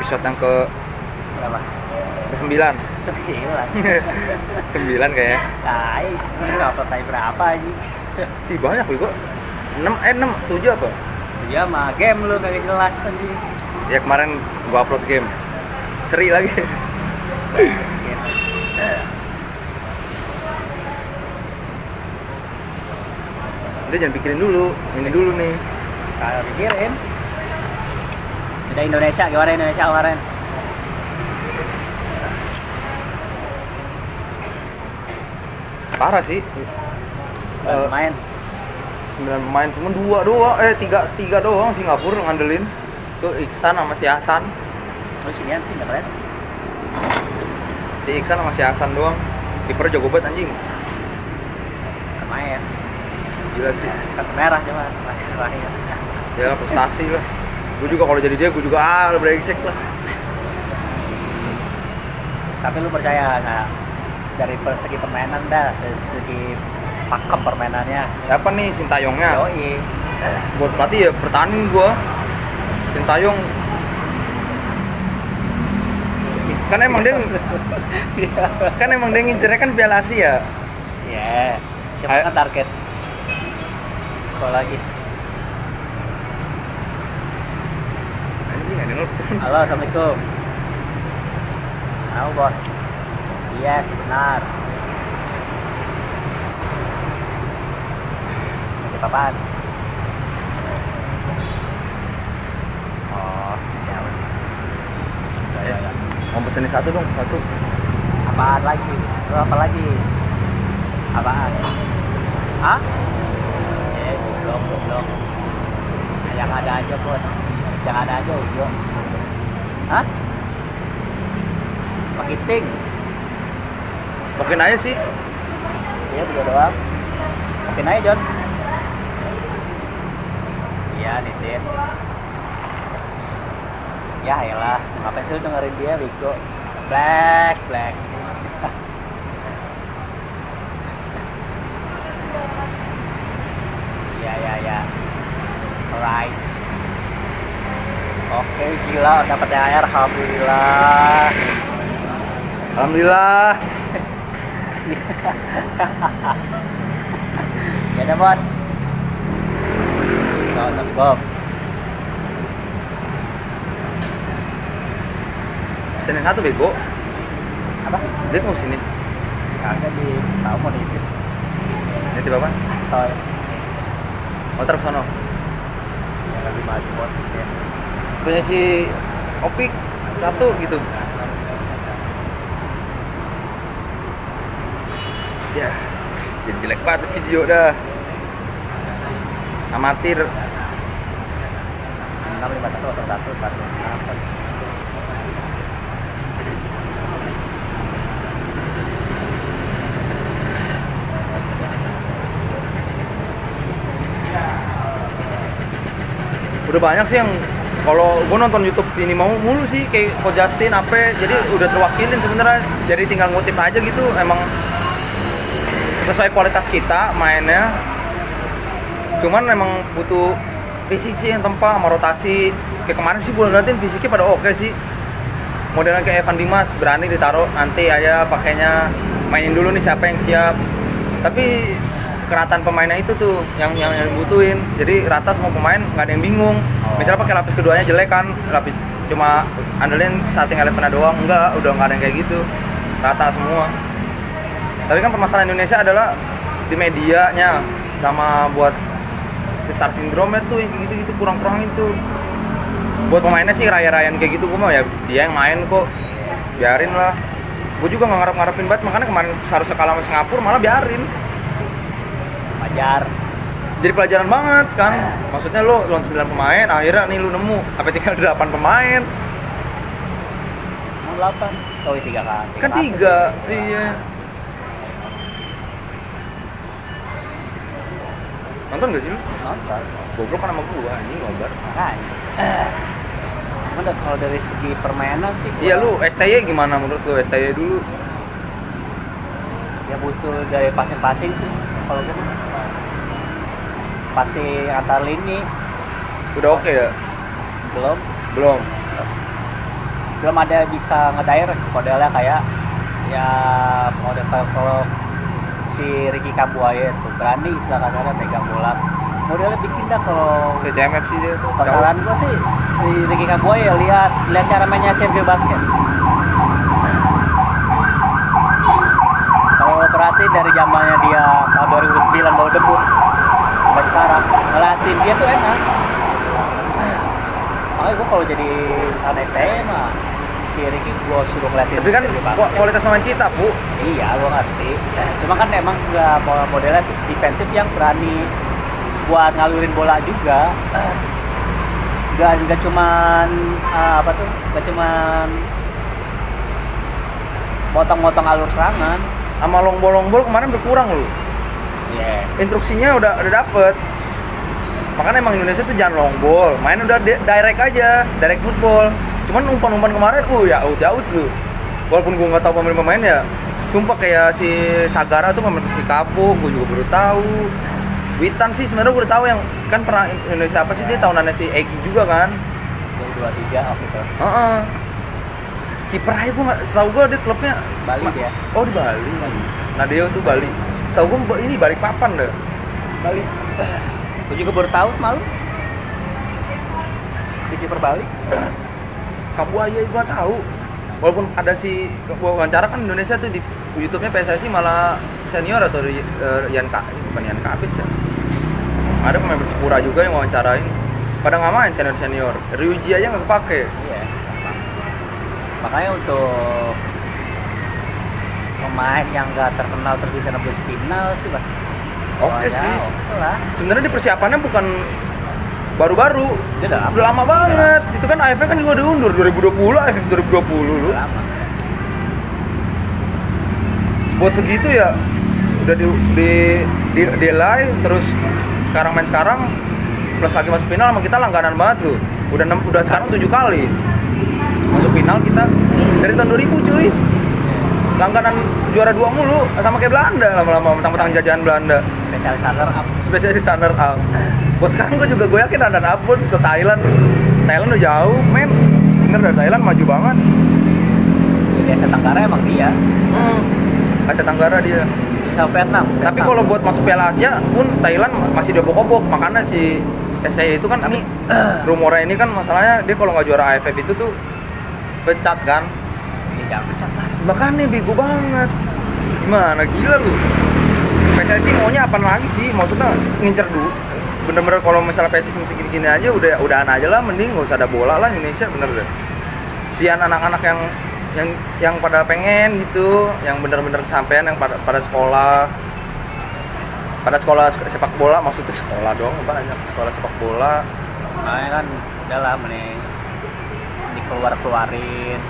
episode yang ke Berapa? ke-9. 9. 9 kayaknya. Tai, upload tadi berapa aja? Ih, banyak bego. 6, 7 apa? Iya mah game lu kagak jelas anjing. Ya kemarin gua upload game. Seri lagi. Udah jangan pikirin dulu, ini dulu nih. Kalau pikirin. Udah Indonesia, gimana Indonesia kemarin? Parah sih. Main. 9 pemain cuma 2 doang, 3 doang Singapura ngandelin. Tuh Iksan sama si Hasan. Terus ini nanti enggak keren. Si Iksan sama si Hasan doang. Kiper jago banget anjing. Main. Gila sih. Kartu merah cuma terakhir. Ya prestasi lah. Gue juga kalau jadi dia, gue juga brengsek lah. Tapi lu percaya nggak dari segi permainan dah, dari segi pakem permainannya? Siapa nih Sintayongnya? Yoi. Buat pelatih ya pertahanin gue. Sintayong kan emang dia ngincernya kan Piala Asia. Iya. Cuma kan target. Kalau lagi. Anjing ada nelpon. Halo, assalamualaikum. Halo bos. Yes, benar. Titip apaan? Oh, ya wes. Ya. Mau pesenin satu dong, satu. Apaan lagi? Lu apa lagi? Apaan? Hah? Goblok. Yang ada aja bos. Yang ada aja Ujo. Hah? Marketing. Sokin aja sih. Iya, berdua doang. Makin aja, John. Iya, Nitin. Ya, elah. Ngapain sih lu dengerin dia, Biko? Black. Ya. Alright. Oke, gila. Dapat THR. Alhamdulillah. Alhamdulillah. Ya udah bos. Bob. Pesenin satu bego. Apa? Dia mau sini. Kagak di tahu mau nitip. Nitip apa? Toy. Motor sono. Yang lagi masih buat ya. Punya si Opik satu gitu. Ya, jadi jelek banget video dah. Amatir. 65101 Udah banyak sih yang kalau gue nonton YouTube ini mau mulu sih kayak Ko Justin apa, jadi udah terwakilin sebenarnya. Jadi tinggal ngutip aja gitu, emang sesuai kualitas kita mainnya. Cuman emang butuh fisik sih yang tempa sama rotasi. Kayak kemarin sih gue liatin fisiknya pada oke sih. Modelan kayak Evan Dimas berani ditaruh nanti aja pakainya, mainin dulu nih siapa yang siap. Tapi kerataan pemainnya itu tuh yang dibutuhin. Jadi rata semua pemain, nggak ada yang bingung. Misalnya pakai lapis keduanya jelek kan, lapis cuma andelin starting 11 doang, enggak, udah nggak ada yang kayak gitu. Rata semua. Tapi kan permasalahan Indonesia adalah di medianya sama buat star syndrome tuh yang gitu-gitu kurang-kurang itu. Buat pemainnya sih raya-rayaan kayak gitu, gue mah ya dia yang main kok, biarin lah. Gue juga nggak ngarep-ngarepin banget, makanya kemarin seharusnya kalah sama Singapura malah biarin. Wajar. Jadi pelajaran banget kan, maksudnya lo lawan 9 pemain, akhirnya nih lu nemu apa tinggal 8 pemain. 8. Oh, 3 kan. Kan 3, iya. Nonton gak sih lu? Nonton. Goblok kan sama gua, anjing ngobar. Makanya. Cuman kalau dari segi permainan sih Iya, lu STY gimana menurut lu? STY dulu. ya butuh dari passing sih kalau gue passing antar lini Udah oke ya? belum. Belum. belum ada bisa ngedirect modelnya kayak ya model kalau si Ricky Kambuaya itu berani silakan megang bola modelnya bikin dah. Kalau CMF sih dia tuh. saran gua sih si Ricky Kambuaya lihat cara mainnya Sergio Basket. Kalau perhati dari zamannya dia tahun 2009 baru debut sampai sekarang ngeliatin dia tuh enak. Makanya gue kalau jadi sana STM mah si Ricky gue suruh ngeliatin. Tapi kan kualitas pemain kita, Bu. Iya, gue ngerti. Cuma kan emang nggak modelnya defensif yang berani buat ngalurin bola juga. Nggak cuman nggak cuman motong-motong alur serangan. Sama long ball kemarin berkurang loh. Iya. Instruksinya udah dapet. Makanya emang Indonesia tuh jangan long ball, main udah direct aja, direct football. Cuman umpan kemarin, ya jauh tuh. Walaupun gue nggak tahu pemain ya, sumpah kayak si Sagara tuh pemain si Kapo, gue juga baru tahu. Witan sih sebenarnya gue udah tahu yang kan pernah Indonesia apa sih dia tahunannya si Egi juga kan. 2023 waktu itu. Kiper aja gue nggak, setahu gue dia klubnya Bali dia. Oh di Bali. Nadeo tuh Bali. Setahu gue ini Balikpapan deh. Bali. Gue juga baru tahu semalam. Di kiper Bali. Kambuaya gue tahu. Walaupun ada si wawancara kan Indonesia tuh di YouTube-nya PSSI malah senior atau bukan Yan Kabis ya. Ada pemain Persipura juga yang wawancarain. Pada nggak main senior. Ryuji aja nggak kepake. Iya. Makanya untuk pemain yang nggak terkenal terus bisa nembus final sih mas. Oke sih. Oke lah. Sebenarnya di persiapannya bukan baru-baru. Dia Udah lama banget. Itu kan AFF kan juga diundur 2020, AFF 2020 lu. Buat segitu ya udah di delay terus sekarang plus lagi masuk final sama kita langganan banget tuh. Udah sekarang 7 kali. Masuk final kita dari tahun 2000 cuy. Langganan juara 2 mulu sama kayak Belanda lama-lama mentang-mentang jajahan Belanda. Spesialis runner up. Buat sekarang gue yakin runner up pun ke Thailand udah jauh men. Bener dari Thailand maju banget. Di Asia Tenggara emang dia. Asia Tenggara dia. Sama Vietnam. Tapi kalau buat masuk Piala Asia pun Thailand masih diobok-obok. Makanya si SCI itu kan ini rumornya ini kan masalahnya dia kalau nggak juara AFF itu tuh pecat kan. Tidak pecat lah. Makanya bego banget. Gimana gila lu. PSSI maunya apa lagi sih? Maksudnya ngincer dulu. Bener-bener kalau misalnya PSSI masih gini-gini aja udahan aja lah, mending nggak usah ada bola lah Indonesia bener deh. Sian anak-anak yang pada pengen gitu, yang bener-bener kesampean yang pada sekolah sepak bola, maksudnya sekolah dong, banyak sekolah sepak bola. Makanya kan udah lah mending dikeluarin.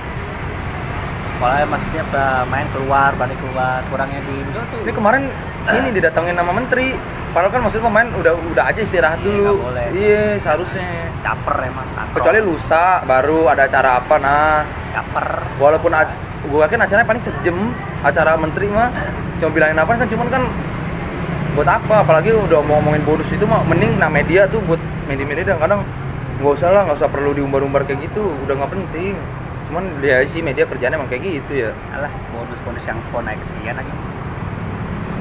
Sekolahnya maksudnya main keluar, balik keluar, kurangnya di Indo tuh. Ini kemarin ini didatengin nama menteri. Padahal kan maksudnya pemain udah aja istirahat dulu. Iya, seharusnya. Caper emang kantor. Kecuali lusa baru ada acara apa Caper. Walaupun gue yakin acaranya paling sejam acara menteri mah. Cuma bilangin apa kan cuman kan buat apa? Apalagi udah mau ngomongin bonus itu mah mending media tuh buat media kadang nggak usah perlu diumbar-umbar kayak gitu, udah nggak penting. Cuman dia sih media kerjanya emang kayak gitu ya. Alah, bonus yang pon naik sekian lagi.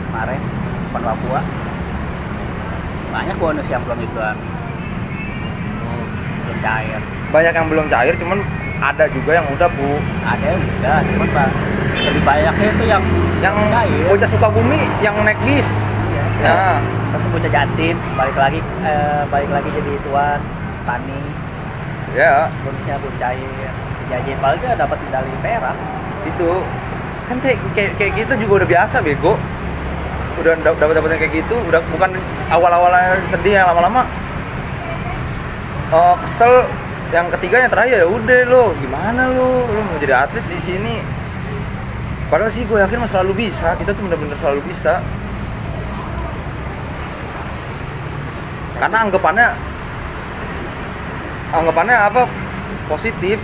Kemarin pon Papua. Banyak bonus yang belum ituan. Belum cair. Banyak yang belum cair, cuman ada juga yang udah, Bu. Ada yang udah, cuman lebih banyaknya itu yang cair. Bocah Sukabumi yang naik bis. Iya. Nah, terus bocah Jatim balik lagi jadi tuan tani. ya Bonusnya belum cair. Jajan paling dia dapat medali perak. itu kan kayak gitu juga udah biasa bego. Udah dapetnya kayak gitu, udah bukan awal-awalnya sedih, yang lama-lama kesel. Yang ketiganya terakhir ya udah lo gimana lo mau jadi atlet di sini. Padahal sih gue yakin mah selalu bisa, kita tuh bener-bener selalu bisa. Karena anggapannya apa positif.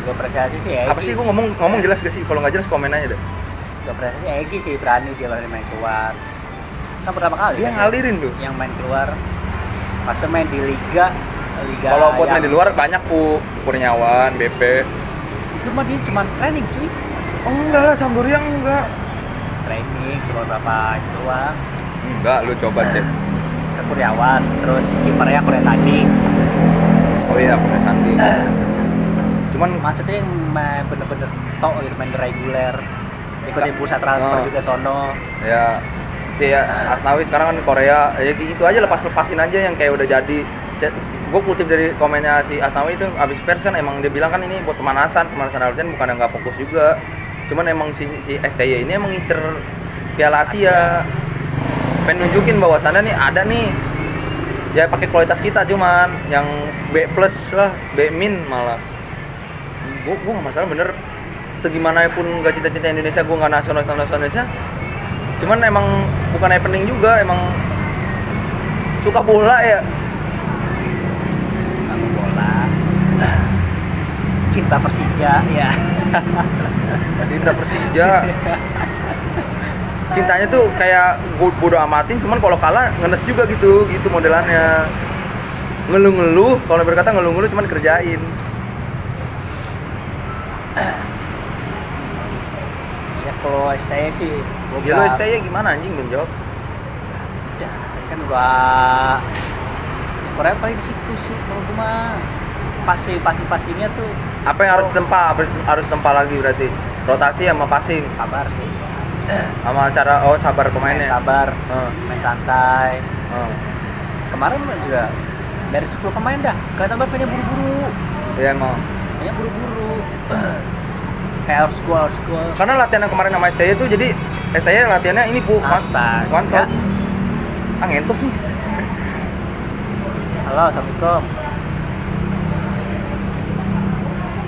Gue apresiasi sih Egy. Apa sih gue ngomong jelas gak sih? Kalau nggak jelas komen aja deh. Gue apresiasi Egy sih, berani dia main keluar. Kan pertama kali Dia ngalirin tuh. yang main keluar. Pas main di liga Kalau buat main di luar banyak Kurniawan, BP. Itu mah dia cuma training cuy. Oh enggak lah, Sampdoria enggak. Training cuma berapa itu doang. Enggak, lu coba cek. Ke Kuryawan, terus kipernya Korea Sandi. Oh iya, punya Santi. Cuman Maksudnya yang bener-bener tok gitu, main reguler. Ikutin bursa transfer juga sono. ya si Asnawi sekarang kan Korea, ya gitu aja, lepasin aja yang kayak udah jadi. Gue kutip dari komennya si Asnawi itu abis pers kan, emang dia bilang kan ini buat pemanasan artian, bukan yang nggak fokus juga. Cuman emang si STY ini emang ngincer Piala Asia, pengen nunjukin bahwasannya nih ada nih ya pakai kualitas kita, cuman yang B plus lah, B min malah. Gue nggak masalah bener, segimanapun gak cita-cita Indonesia, gue nggak nasional Indonesia. Cuman emang bukan happening juga, emang suka bola ya. Suka bola. Cinta Persija ya. Cinta Persija. Cintanya tuh kayak bodo amatin, cuman kalau kalah ngenes juga gitu modelannya. Ngeluh-ngeluh, kalau berkata ngeluh-ngeluh cuman kerjain. Ya kalau STY sih Ya lo STY gimana anjing, belum jawab. udah kan gua Korea paling di situ sih kalau gua mah passingnya tuh Apa yang harus harus tempa lagi berarti? Rotasi sama passing, sabar sih. sama cara sabar pemainnya. Main sabar, Heeh. main santai. Heeh. Kemarin juga dari 10 pemain dah kelihatan banget mainnya buru-buru. Ya emang. Mainnya buru-buru. Kayak harus gol. Karena latihan yang kemarin sama STY itu, jadi STY latihannya ini Astaga. one touch. Ngentuk nih. Halo, Assalamualaikum.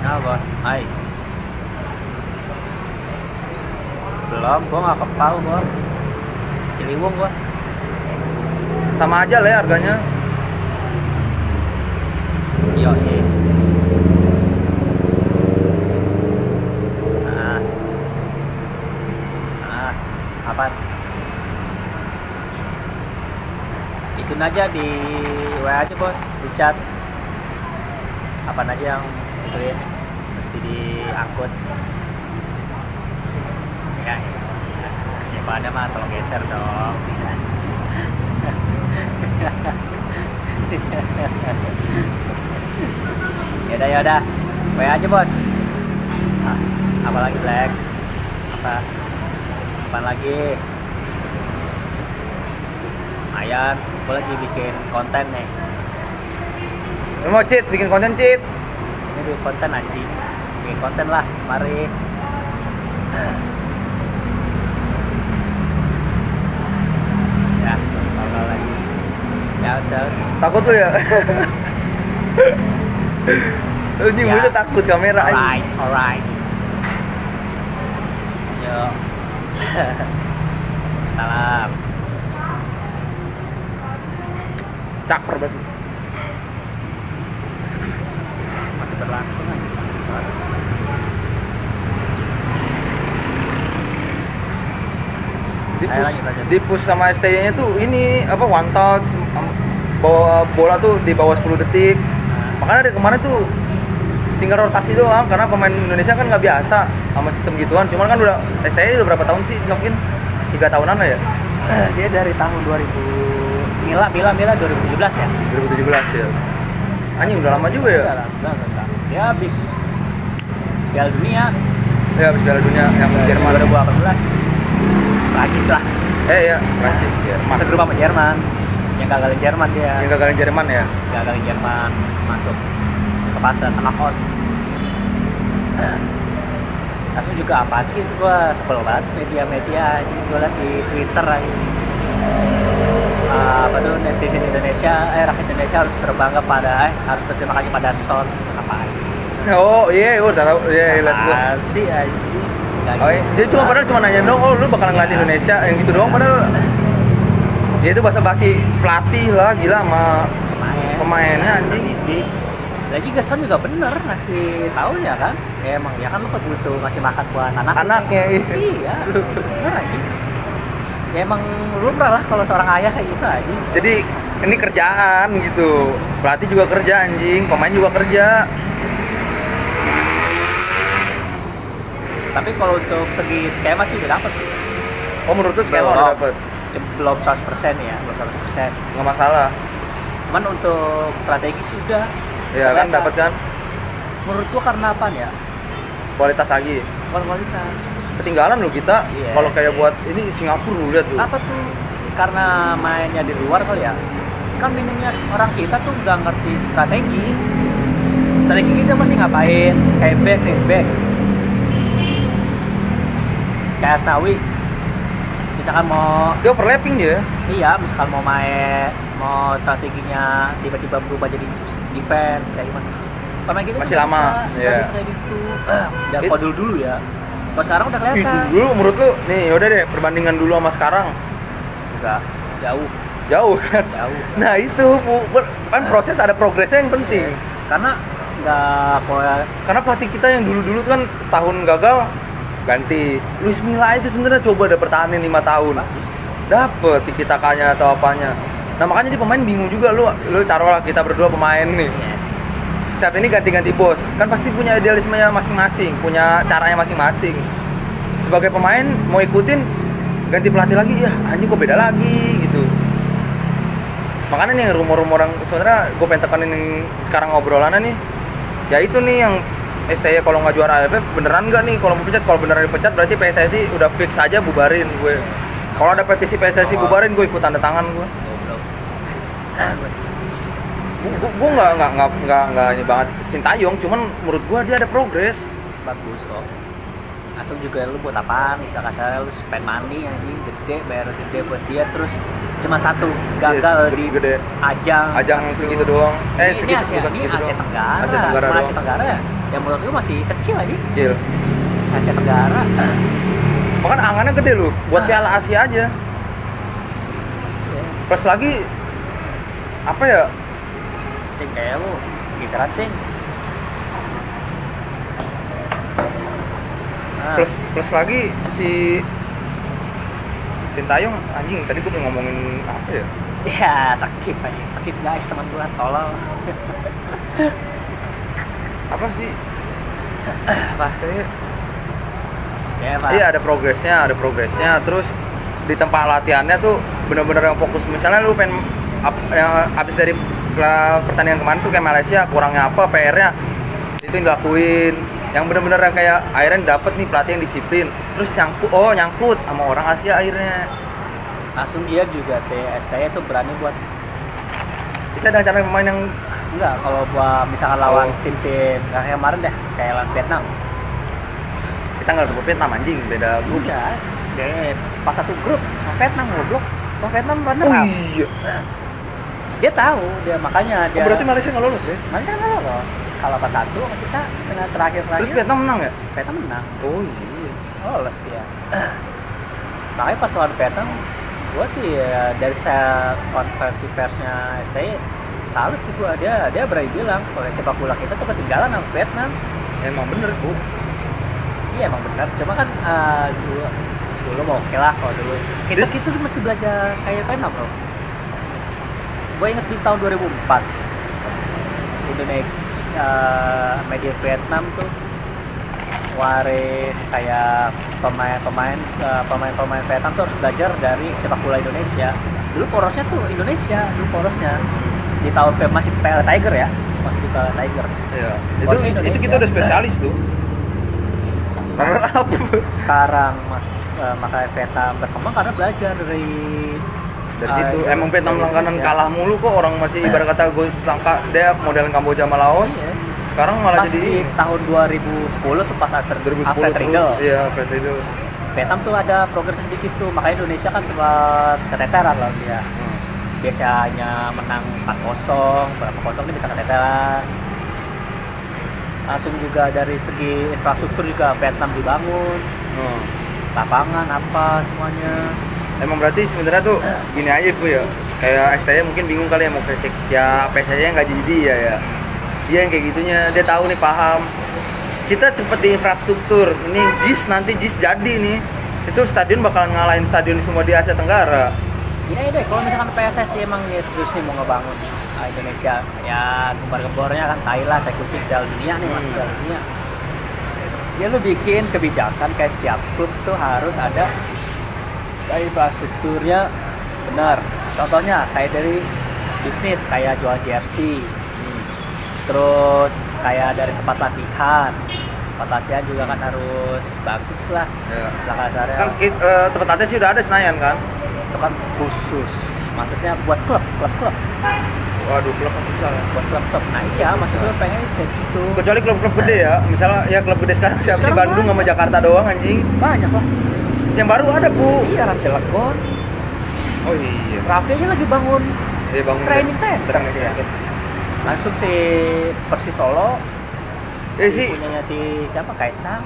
Halo bos, hai. Belum, gua nggak kepal gua. Ciliwung gua. Sama aja lah ya harganya. Yo, apa? Ituin aja di WA aja bos, di chat. Apaan aja yang ituin, mesti diangkut. Ya, pada mah tolong geser dong. Yaudah, WA aja bos. Apa lagi Black? Apa lagi? Ayan, gue lagi bikin konten nih. Lu mau cheat, bikin konten cheat. Ini bikin konten anjing. Bikin konten lah, mari. Ya, kalau lagi. Ya, Takut lu ya? Anjing Ya. gue tuh takut kamera anjing. Alright. Yo. Salam. Caper banget. Masih berlangsung aja. Ayo, lanjut. Di push sama STY-nya tuh ini apa, one touch, bawa bola tuh di bawah 10 detik. Makanya dari kemarin tuh tinggal rotasi doang, karena pemain Indonesia kan nggak biasa sama sistem gituan. Cuman kan udah STY udah berapa tahun sih disokin? 3 tahunan lah ya. Dia dari tahun 2000 Mila 2017 ya. 2017 ya. Anjing udah lama juga ya. Udah. Dia habis Piala Dunia Ya habis Piala Dunia yang Jerman. 2018. Prancis lah. Ya Prancis ya. Masuk grup sama Jerman. Yang gagalin Jerman dia. Yang gagalin Jerman ya. Gagalin Jerman masuk ke fase knockout. Langsung juga apaan sih itu, gua sebel banget media-media ini, gua liat di Twitter aja. Apa tuh, netizen Indonesia, rakyat Indonesia harus berbangga pada harus berterima kasih pada Son. Apaan sih? Oh iya, udah tahu. Iya, lihat gua. Apaan sih anjing? Oh, iya. Jadi cuma padahal cuma nanya dong, lu bakal ngeliat Indonesia yang gitu doang, padahal dia itu basa-basi pelatih lah, gila sama pemainnya anjing. Dan juga Son juga bener ngasih taunya kan, ya emang ya kan lu kan butuh ngasih makan buat Anaknya, iya bener anjing. Ya emang lumrah lah kalau seorang ayah kayak gitu aja. Jadi ini kerjaan gitu, pelatih juga kerja anjing, pemain juga kerja. Tapi kalau untuk segi skema sih udah dapet sih. Oh menurut lu skema Belum. udah dapet? Belum 100% ya, belum 100%. Nggak masalah. Cuman untuk strategi sih udah. Iya kan Kelihatan. dapat kan? Menurut gua karena apa ya? Kualitas lagi. Kualitas. Ketinggalan lu kita Iya. kalau kayak buat ini Singapura lu lihat tuh. Apa tuh? Karena mainnya di luar kali ya. Kan minimnya orang kita tuh nggak ngerti strategi. Strategi kita mesti ngapain? Kayak back nih, back. Kayak Asnawi. Misalkan mau Dia overlapping dia. iya, misalkan mau main, mau strateginya tiba-tiba berubah jadi defense kayak gimana? Pemain kita Masih nggak lama, bisa, nggak iya. bisa kayak gitu. Dan It- kalau dulu ya. Kalau sekarang udah Itu kelihatan. dulu menurut lu nih yaudah deh perbandingan dulu sama sekarang Enggak, jauh, jauh kan. jauh. Nah itu kan proses ada progresnya yang penting. Karena nggak kalau Karena pelatih kita yang dulu-dulu tuh kan setahun gagal ganti. Luis Milla itu sebenarnya coba ada pertahanin 5 tahun. bagus. Dapet tiki-takanya atau apanya. Nah makanya di pemain bingung juga lu taruhlah kita berdua pemain nih. Iya. Setiap ini ganti-ganti bos. Kan pasti punya idealismenya masing-masing, punya caranya masing-masing. Sebagai pemain mau ikutin ganti pelatih lagi ya anjing kok beda lagi gitu. Makanya nih rumor-rumor yang sebenarnya gue pengen tekanin yang sekarang ngobrolannya nih. Ya itu nih yang STY kalau nggak juara AFF beneran nggak nih kalau mau pecat, kalau beneran dipecat berarti PSSI udah fix aja bubarin gue. Kalau ada petisi PSSI bubarin gue ikut tanda tangan gue. Goblok. Gue nggak ini banget Sintayong, cuman menurut gue dia ada progres. Bagus kok. Langsung juga lu buat apaan? Misalkan saya lu spend money anjing gede, bayar gede buat dia terus cuma satu gagal Yes, di gede. ajang Segitu doang. ini Segitu Asia, bukan ini segitu Asia doang. Tenggara. Asia Tenggara Cuma doang. Asia Tenggara ya. Yang menurut gue masih kecil lagi. Kecil. Asia Tenggara. Makanya angannya gede lu buat Piala Asia aja. Plus lagi apa ya? Ting kayak lu, gitaran ting. Nah, Plus lagi si Sintayong anjing tadi gue pengen ngomongin apa ya? ya skip aja, skip guys teman gua tolong. Apa sih? Pas Kayak ya Pak. iya ada progresnya. Terus di tempat latihannya tuh bener-bener yang fokus. Misalnya lu pengen yang abis dari pertandingan kemarin tuh kayak Malaysia kurangnya apa PR-nya itu yang dilakuin. Yang bener-bener yang kayak akhirnya dapet nih pelatih yang disiplin. Terus nyangkut sama orang Asia akhirnya. Langsung dia juga si STY tuh berani buat Kita dengan cara pemain yang enggak kalau buat misalkan lawan tim-tim kayak kemarin deh kayak lawan Vietnam. kita nggak dapat Vietnam anjing beda grup. Enggak, deh pas satu grup sama Vietnam goblok. Kalau Vietnam runner Oh up. iya. Dia tahu, dia makanya dia Oh, berarti Malaysia nggak lolos ya? Malaysia nggak lolos. Kalau pas satu sama kita kena terakhir Terus Vietnam menang ya? Vietnam menang. Oh iya. Lolos dia. Makanya pas lawan Vietnam gua sih ya, dari style konferensi persnya STY salut sih gua, dia berani bilang kalau sepak bola kita tuh ketinggalan sama Vietnam. Emang bener bu. Iya emang benar, cuma kan dulu mau oke lah kalau dulu kita tuh mesti belajar kayak Vietnam loh. Gue inget di tahun 2004 Indonesia media Vietnam tuh warin kayak pemain Vietnam tuh harus belajar dari sepak bola Indonesia. Dulu porosnya tuh Indonesia, di tahun masih di PL Tiger ya, masih di PL Tiger. Iya. Porosnya Itu Indonesia. kita udah spesialis tuh. Runner up. Sekarang makanya Vietnam berkembang karena belajar dari Dari situ itu, emang Vietnam dari langganan Indonesia. kalah mulu kok, orang masih ibarat kata gue sangka dia modelan Kamboja sama Laos. Iya. Sekarang malah Pas jadi di tahun 2010 tuh pas 2010 Alfred terus. Riedel, Iya, Alfred Riedel. Vietnam tuh ada progres sedikit tuh, makanya Indonesia kan sempat keteteran loh dia. Biasanya menang 4-0, berapa 0 ini bisa keteteran. Langsung juga dari segi infrastruktur juga Vietnam dibangun, lapangan apa semuanya. Emang berarti sebenarnya tuh gini aja Bu ya. Kayak STY mungkin bingung kali ya mau kritik. Ya PSSI nggak jadi ya. Dia yang kayak gitunya, dia tahu nih, paham. Kita cepet di infrastruktur. Ini JIS nanti JIS jadi nih. Itu stadion bakalan ngalahin stadion semua di Asia Tenggara. Gini aja deh, kalau misalkan PSSI emang ya serius nih mau ngebangun Indonesia, ya gembar-gembornya kan Thailand, tai kucing Piala Dunia nih, masuk Piala Dunia. Ya lu bikin kebijakan kayak setiap klub tuh harus ada infrastrukturnya benar. Contohnya kayak dari bisnis kayak jual jersey, terus kayak dari tempat latihan juga kan harus bagus lah. Ya. Istilah kasarnya Kan tempat latihan sih udah ada Senayan kan. itu kan khusus, maksudnya buat klub. Waduh, klub kan susah ya. Buat klub. Nah iya, maksud gue pengen kayak gitu. Kecuali klub-klub gede ya. Misalnya ya klub gede sekarang siapa sih, Sekarang Bandung sama banyak. Jakarta doang anjing. Banyak lah. Yang baru ada, Bu. Iya, Cilegon. Oh iya. Raffi aja lagi bangun Dia bangun training center. Training Iya. center. Langsung si Persis Solo Sih punyanya si siapa, Kaisang.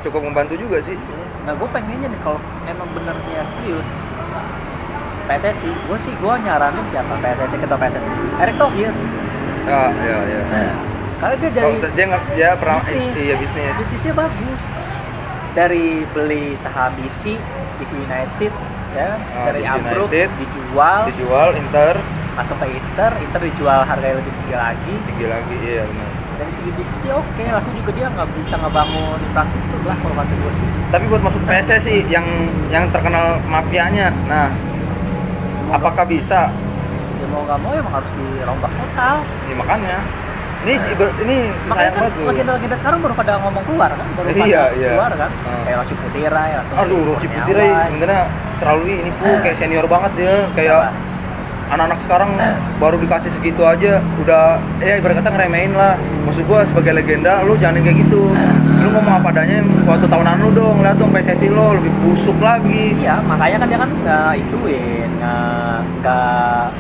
cukup membantu juga sih. Nah gue pengennya nih kalau emang benernya serius PSSI, gue nyaranin siapa PSSI, ketua PSSI Erick Thohir. Ya. Karena dia dari Dia pernah bisnis. iya bisnis. Bisnisnya bagus. Dari beli saham DC United ya, dari DC Ambruk United, dijual Inter masuk ke Inter dijual harganya lebih tinggi lagi. iya benar. Dari segi bisnis dia oke, langsung juga dia nggak bisa ngebangun infrastruktur lah kalau kata gue sih. Tapi buat masuk PSSI yang terkenal mafianya. Nah, apakah bisa? Ya mau nggak mau emang harus dirombak total. Ya, makanya ini Makanya sayang kan banget tuh. legenda-legenda sekarang baru pada ngomong keluar kan, baru pada Iya. keluar kan. Hmm. Kayak Roci Putira ya langsung. Aduh, Roci Putira sebenarnya terlalu ini kayak senior banget dia, kayak anak-anak sekarang baru dikasih segitu aja udah ibarat kata ngeremehin lah. Maksud gua sebagai legenda lu jangan kayak gitu. Lu ngomong apa adanya waktu tahunan lu dong, lihat dong PSSI lo lebih busuk lagi. Iya, makanya kan dia kan nggak ituin, nggak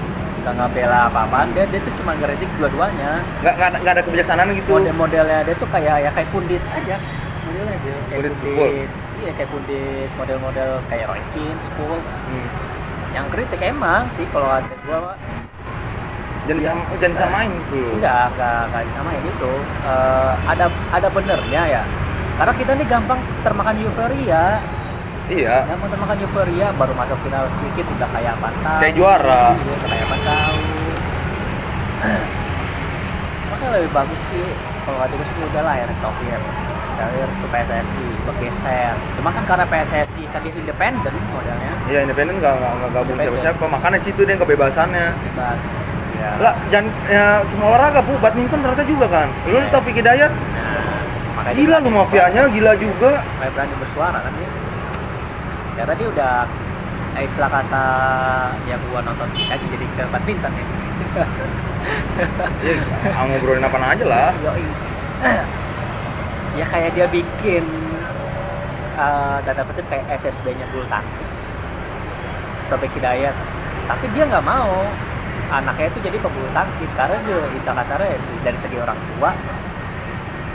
ngebela apa-apaan. Dia tuh cuma ngeritik dua-duanya. Nggak ada kebijaksanaan gitu. Modelnya dia tuh kayak pundit aja. Modelnya dia kayak Pundit football. Iya, kayak pundit, model-model kayak Roy Keane, Scholes. Yang kritik emang sih kalau ada gua Jangan disamain gitu. enggak disamain itu. Ada benernya ya. Karena kita nih gampang termakan euforia. Iya. Gampang termakan euforia, baru masuk final sedikit udah kayak apa tahu. Kayak juara. Iya, udah kayak apa tahu. Makanya lebih bagus sih kalau kata gue sih udah lah Erick Thohir ke PSSI bergeser. Cuma kan karena PSSI kan dia independen modelnya. Iya, independen nggak gabung Independen. siapa-siapa. Makanya situ dia kebebasannya. Bebas. Ya. Lah, jangan semua olahraga, Bu. Badminton ternyata juga kan. Lu Taufik Hidayat, Nah, makanya gila dia lu mafianya, gila juga. kayak berani bersuara kan dia. Ya tadi udah istilah kasar yang gua nonton lagi jadi ke badminton ya. Iya, ngobrolin apaan aja lah. Yoi. Ya kayak dia bikin data petik kayak SSB-nya bulu tangkis, Taufik Hidayat. Tapi dia nggak mau anaknya itu jadi pebulu tangkis karena dia istilah kasarnya dari segi orang tua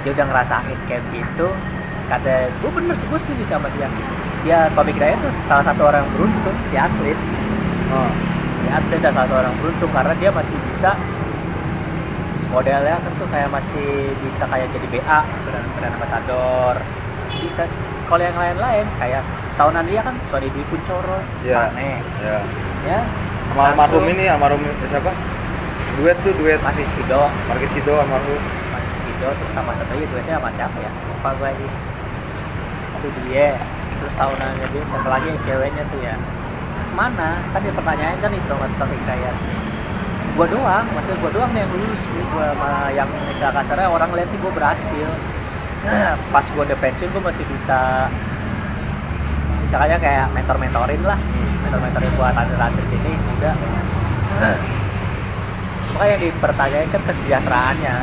dia udah ngerasain kayak gitu. Kata gue bener sih, gue setuju sama dia. Dia Taufik Hidayat tuh salah satu orang yang beruntung di atlet. Di atlet dan salah satu orang beruntung karena dia masih bisa modelnya kan tuh kayak masih bisa kayak jadi BA, brand ambassador, masih bisa. Kalau yang lain-lain kayak tahunan dia kan Sony Dwi Kunchoro, Iya. Mane, Ya. ya. Sama almarhum ini, siapa? Duet Marquis Kido, Marquis Kido almarhum. terus sama satu lagi duetnya sama siapa ya? Lupa gue lagi. Aduh dia, terus tahunannya dia siapa lagi yang ceweknya tuh ya? Mana? Kan dia pertanyaan kan itu mas Taufik Hidayat. Gua doang, maksudnya gua doang nih yang lulus nih, gua yang istilah kasarnya orang lihat nih gua berhasil. Pas gua udah pensiun gua masih bisa misalnya kayak mentorin lah, mentorin buat atlet ini udah. Makanya yang dipertanyakan kan kesejahteraannya.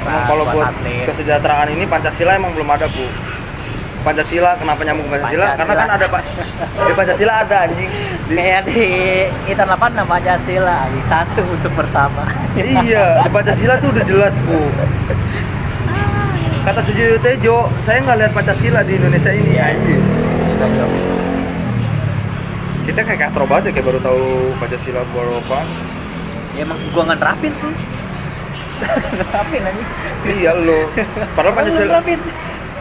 Emang kalau buat kesejahteraan ini Pancasila emang belum ada, Bu. Pancasila, kenapa nyambung ke Pancasila? Karena kan ada di Pancasila ada anjing. Kayak di Intan 8 nama Pancasila, satu untuk bersama. Iya, di Pancasila tuh udah jelas, Bu. Kata Sujiwo Tejo, saya nggak lihat Pancasila di Indonesia ini anjing. Kita kayak katro banget ya, kayak baru tahu Pancasila baru apa. Ya emang gua nggak nerapin sih. Nerapin aja. Iya lo. Padahal Pancasila Nerapin.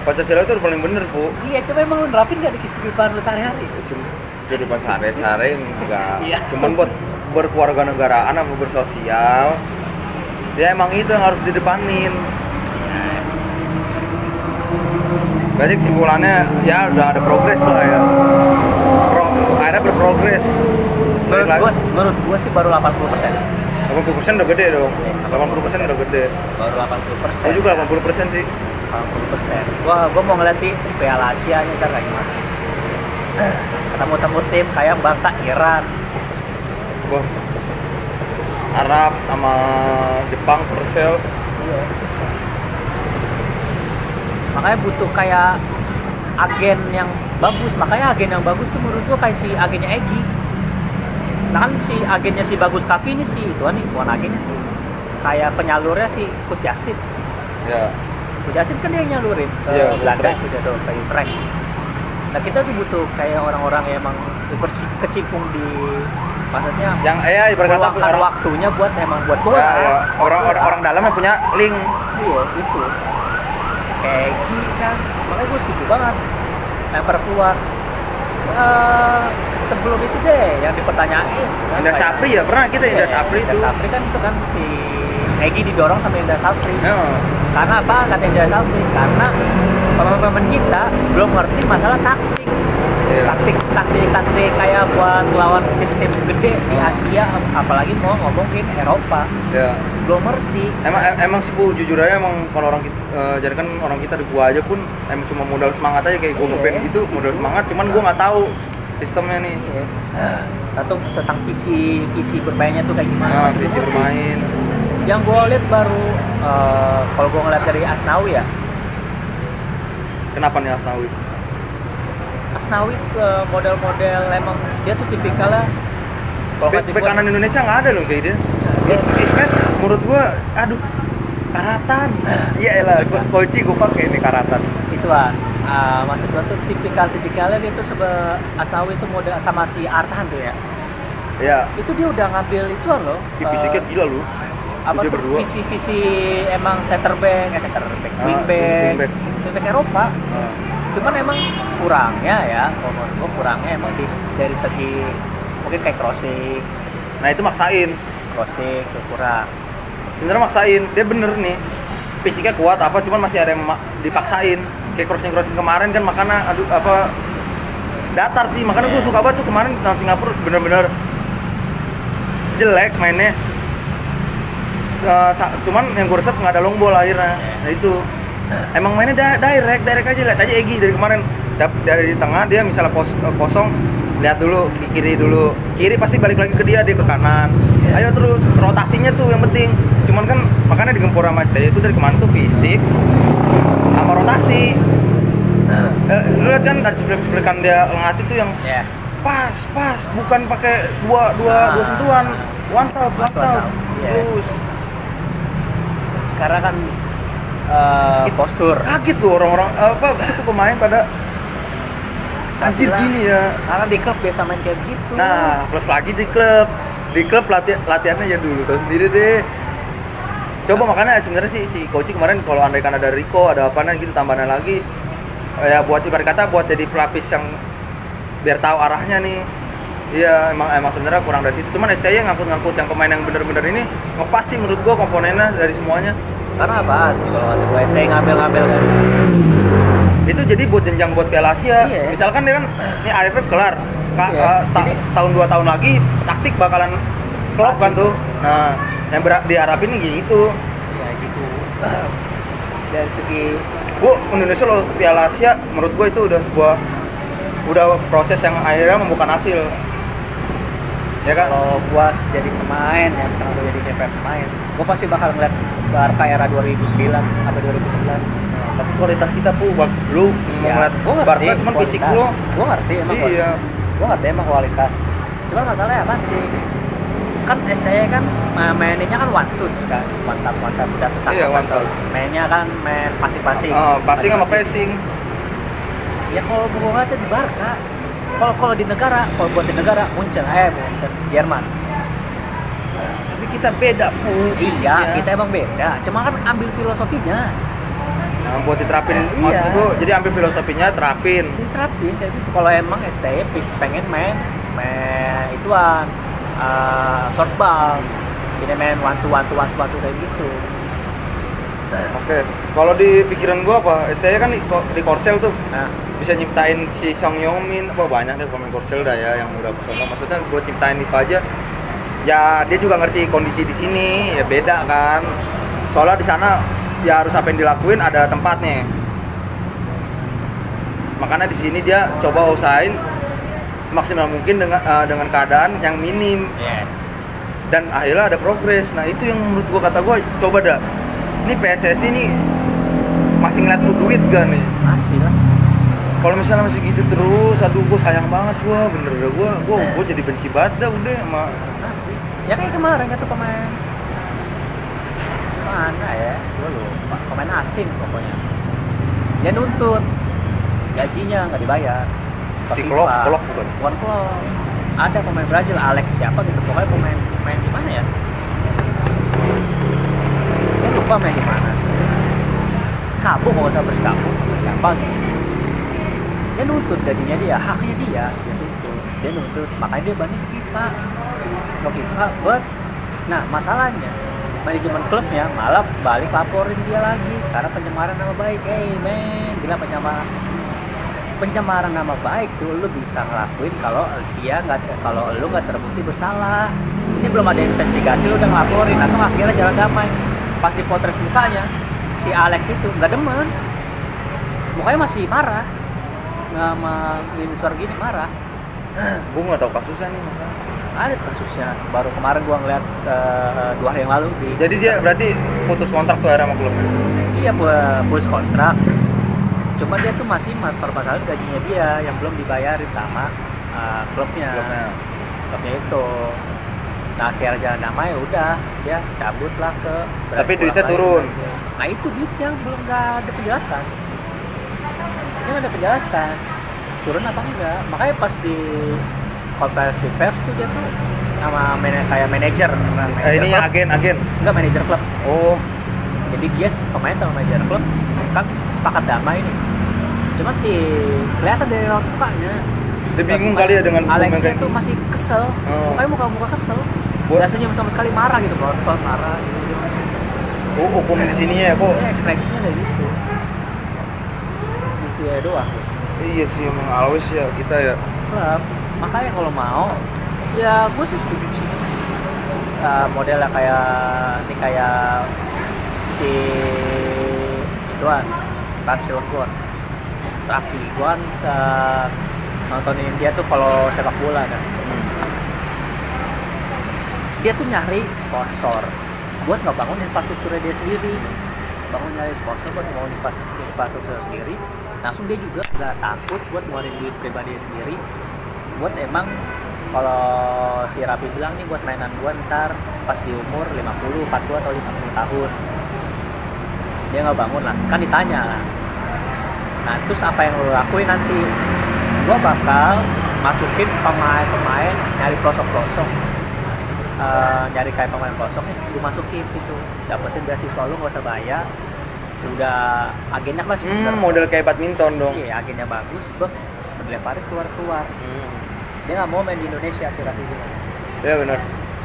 Pancasila itu udah paling bener, Bu. Iya, coba emang lu nerapin gak di kehidupan lu sehari-hari? Kehidupan sehari-hari enggak. Iya. Cuman buat berkeluarga negaraan sama bersosial. Ya emang itu yang harus didepanin. Berarti kesimpulannya ya udah ada progres lah ya. Akhirnya berprogres. Menurut gua sih baru 80%. 80% udah gede dong. 80% udah gede. Baru 80%. Gue juga 80% sih. 80%. Gua mau ngeliat di Piala Asia nya ntar kayak gimana. Ketemu tim kayak bangsa Iran. Wah. Arab sama Jepang, Persel. Iya. Makanya butuh kayak agen yang bagus. Makanya agen yang bagus tuh menurut gua kayak si agennya Egy. Nah kan si agennya si Bagus Kavi ini sih, tuan nih, bukan agennya sih. Kayak penyalurnya si Coach Justin. Ya. Coach Justin kan dia yang nyalurin ke Iya, Belanda Utrecht. gitu tuh, ke Utrecht. Nah kita tuh butuh kayak orang-orang yang emang kecimpung di, maksudnya Yang ibarat kata meluangkan waktunya buat emang buat bola. ya, orang dalam yang punya link. Iya itu. Kayak gini kan, makanya gue setuju banget. Lempar keluar. Sebelum itu deh yang dipertanyain kan, Indra kayak- Sapri ya pernah kita Indra Sapri itu. Indra Sapri kan itu kan si Egy didorong sama Indra Sapri. Ya. Karena apa kata Indra Sapri? Karena pemain-pemain kita belum ngerti masalah taktik. Iya. Taktik kayak buat lawan tim-tim gede di Asia, apalagi mau ngomongin Eropa. Ya. Belum ngerti. Emang sih Bu, jujur aja emang kalau orang kita, jadi kan orang kita di gua aja pun emang cuma modal semangat aja kayak gua Iya. ngeband gitu, modal semangat, cuman gua nggak tahu sistemnya nih. Iya. Atau tentang visi bermainnya tuh kayak gimana? Nah, masih visi belum ngerti. bermain. Yang gue lihat baru kalau gue ngeliat dari Asnawi ya, Kenapa nih Asnawi? Asnawi model-model emang dia tuh tipikalnya kalau kata Bek gua, kanan Indonesia nggak ada loh kayak dia. Ismet menurut gua, aduh, karatan. Iya elah, Koji gua pakai ini karatan. ituan maksud gue tuh tipikalnya dia tuh Asnawi itu model sama si Artahan tuh ya, Ya, itu dia udah ngambil ituan loh, fisiknya gila lu. apa Dia tuh berdua. visi emang center back, wingback Eropa. Cuman emang kurangnya ya, kalau menurut gue kurangnya emang dari segi mungkin kayak crossing Nah itu maksain. tuh kurang. Sebenarnya maksain, dia bener nih. Fisiknya kuat apa, cuman masih ada yang dipaksain. Kayak crossing kemarin kan makanya aduh apa datar sih, makanya gue suka banget tuh kemarin lawan Singapura bener-bener jelek mainnya. Cuman yang gue resep nggak ada long ball akhirnya. Nah itu emang mainnya direct aja, lihat aja Egy dari kemarin dari tengah dia misalnya kosong, lihat dulu kiri pasti balik lagi ke dia ke kanan. Ayo terus rotasinya tuh yang penting. Cuman kan makanya digempur sama STY itu dari kemarin tuh fisik sama rotasi. Lu lihat kan dari cuplikan dia ngati tuh yang Ya. pas bukan pakai dua sentuhan, one touch Iya. terus Karena kan postur. kaget tuh orang-orang apa itu pemain pada anjir Pastilah. gini ya. Karena di klub biasa main kayak gitu. Nah plus lagi di klub latihannya ya dulu tahu sendiri deh. Coba makanya sebenarnya si Koji kemarin kalau andai kan ada Rico ada apa gitu tambahan lagi ya buat ibarat kata buat jadi pelapis yang biar tahu arahnya nih. Iya emang sebenarnya kurang dari situ. Cuman STY ngangkut yang pemain yang bener-bener ini ngepas sih menurut gua komponennya dari semuanya. Karena apaan sih kalau kata gue saya ngambil kan. Itu jadi buat jenjang buat Piala Asia. Iya. Misalkan dia kan ini AFF kelar. Iya. Jadi- Tahun 2 tahun lagi taktik bakalan klop kan tuh. Nah, yang diharapin nih gitu. Ya gitu. Dari segi Indonesia lolos Piala Asia menurut gua itu udah proses yang akhirnya membuahkan hasil. Ya kan? kalau gua jadi pemain ya, misalnya gua jadi DP pemain, gua pasti bakal ngeliat Barca era 2009 sampai 2011. Tapi kualitas kita lu mau ngeliat gua ngerti Barca cuman fisik kualitas. lu. Gua ngerti emang Iya. kualitas. Gua ngerti emang kualitas. Cuman masalahnya apa sih? Kan STY kan mainnya kan one touch kan, one touch sudah tetap. Iya, one touch. Mainnya kan main passing. Passing sama pressing. Ya kalau gua ngeliatnya di Barca, kalau di negara, kalau buat di negara Munchen, Jerman. Tapi kita beda Iya, kita emang beda. Cuma kan ambil filosofinya, Nah, buat diterapin Iya. maksud gua jadi ambil filosofinya terapin. diterapin kayak gitu. Kalau emang STY pengen main ituan short ball, jadi main one to one kayak gitu. Oke, kalau di pikiran gua apa? STY kan di Korsel tuh Nah, bisa nyiptain si Song Yong Min, apa banyak deh pemain Korsel dah ya yang udah kesana. Maksudnya buat nyiptain itu aja. Ya dia juga ngerti kondisi di sini, ya beda kan. Soalnya di sana ya harus apa yang dilakuin ada tempatnya. Makanya di sini dia coba usahain semaksimal mungkin dengan keadaan yang minim ya. dan akhirnya ada progres. Nah itu yang menurut gua, kata gua, coba dah. Ini PSSI ini masih ngeliat lu duit gak nih? Masih lah. Kalau misalnya masih gitu terus, aduh gua sayang banget gua, bener dah gua jadi benci banget dah udah sama. Masih. Ya kayak kemarin tuh pemain mana ya? Gua lupa. Pemain asing pokoknya. Dia nuntut gajinya nggak dibayar. Si FIFA. Klok bukan? Bukan Klok. Ada pemain Brazil, Alex siapa gitu. Pokoknya pemain di mana ya? Gue lupa main di mana. Kabu kalau usah bersikapuk siapa gitu. Dia nuntut gajinya dia, haknya dia nuntut, makanya dia banding ke FIFA. Ke FIFA, nah masalahnya manajemen klubnya malah balik laporin dia lagi karena pencemaran nama baik. Gila pencemaran nama baik tuh lu bisa ngelakuin kalau lu nggak terbukti bersalah. Ini belum ada investigasi lu udah ngelaporin, langsung akhirnya jalan damai. Pas dipotret mukanya si Alex itu nggak demen, mukanya masih marah, nggak mau suara gini marah. Gua nggak tahu kasusnya nih masa. Ada kasusnya, baru kemarin gua ngeliat 2 hari yang lalu di. Jadi dia berarti putus kontrak tuh akhirnya sama klubnya. Iya, putus kontrak. Cuma dia tuh masih permasalahan gajinya dia yang belum dibayarin sama klubnya itu. Nah akhirnya jalan damai udah dia cabut lah ke. Tapi duitnya turun. Nah itu duitnya belum, nggak ada penjelasan. Dia nggak ada penjelasan turun apa enggak. Makanya pas di konferensi pers tuh dia tuh sama kayak manajer. Ini agen. Enggak, manajer klub. Oh. Jadi dia pemain sama manajer klub kan sepakat damai nih. Cuman sih kelihatan dari raut mukanya. Dia bingung kali ya dengan Alexia tuh masih kesel. Oh. Mukanya muka kesel. Gak senyum sama sekali, marah gitu, berotot, marah gitu. Oh, hukum di sini ya kok. Ya, ekspresinya kayak gitu. Mesti ya doang. Iya sih emang always ya kita ya. Klub. Makanya kalau mau ya gue sih setuju sih. Modelnya kayak si ituan kan Cilegon, Raffi Guan nontonin dia tuh kalau sepak bola kan. Dia tuh nyari sponsor buat ngebangun infrastrukturnya dia sendiri, nyari sponsor buat ngebangun infrastruktur sendiri. Langsung dia juga nggak takut buat ngeluarin duit pribadi sendiri buat emang kalau si Raffi bilang nih buat mainan gua ntar pas di umur 50, 40 atau 50 tahun dia nggak bangun lah, kan ditanya lah. Nah terus apa yang lo lakuin nanti? Gua bakal masukin pemain nyari pelosok-pelosok, nyari kayak pemain pelosok nih, gue masukin situ, dapetin beasiswa lu nggak usah bayar, udah agennya kan masih model kayak badminton dong. Iya, agennya bagus, dilemparin keluar. Dia nggak mau main di Indonesia sih Raffi bilang. Iya benar.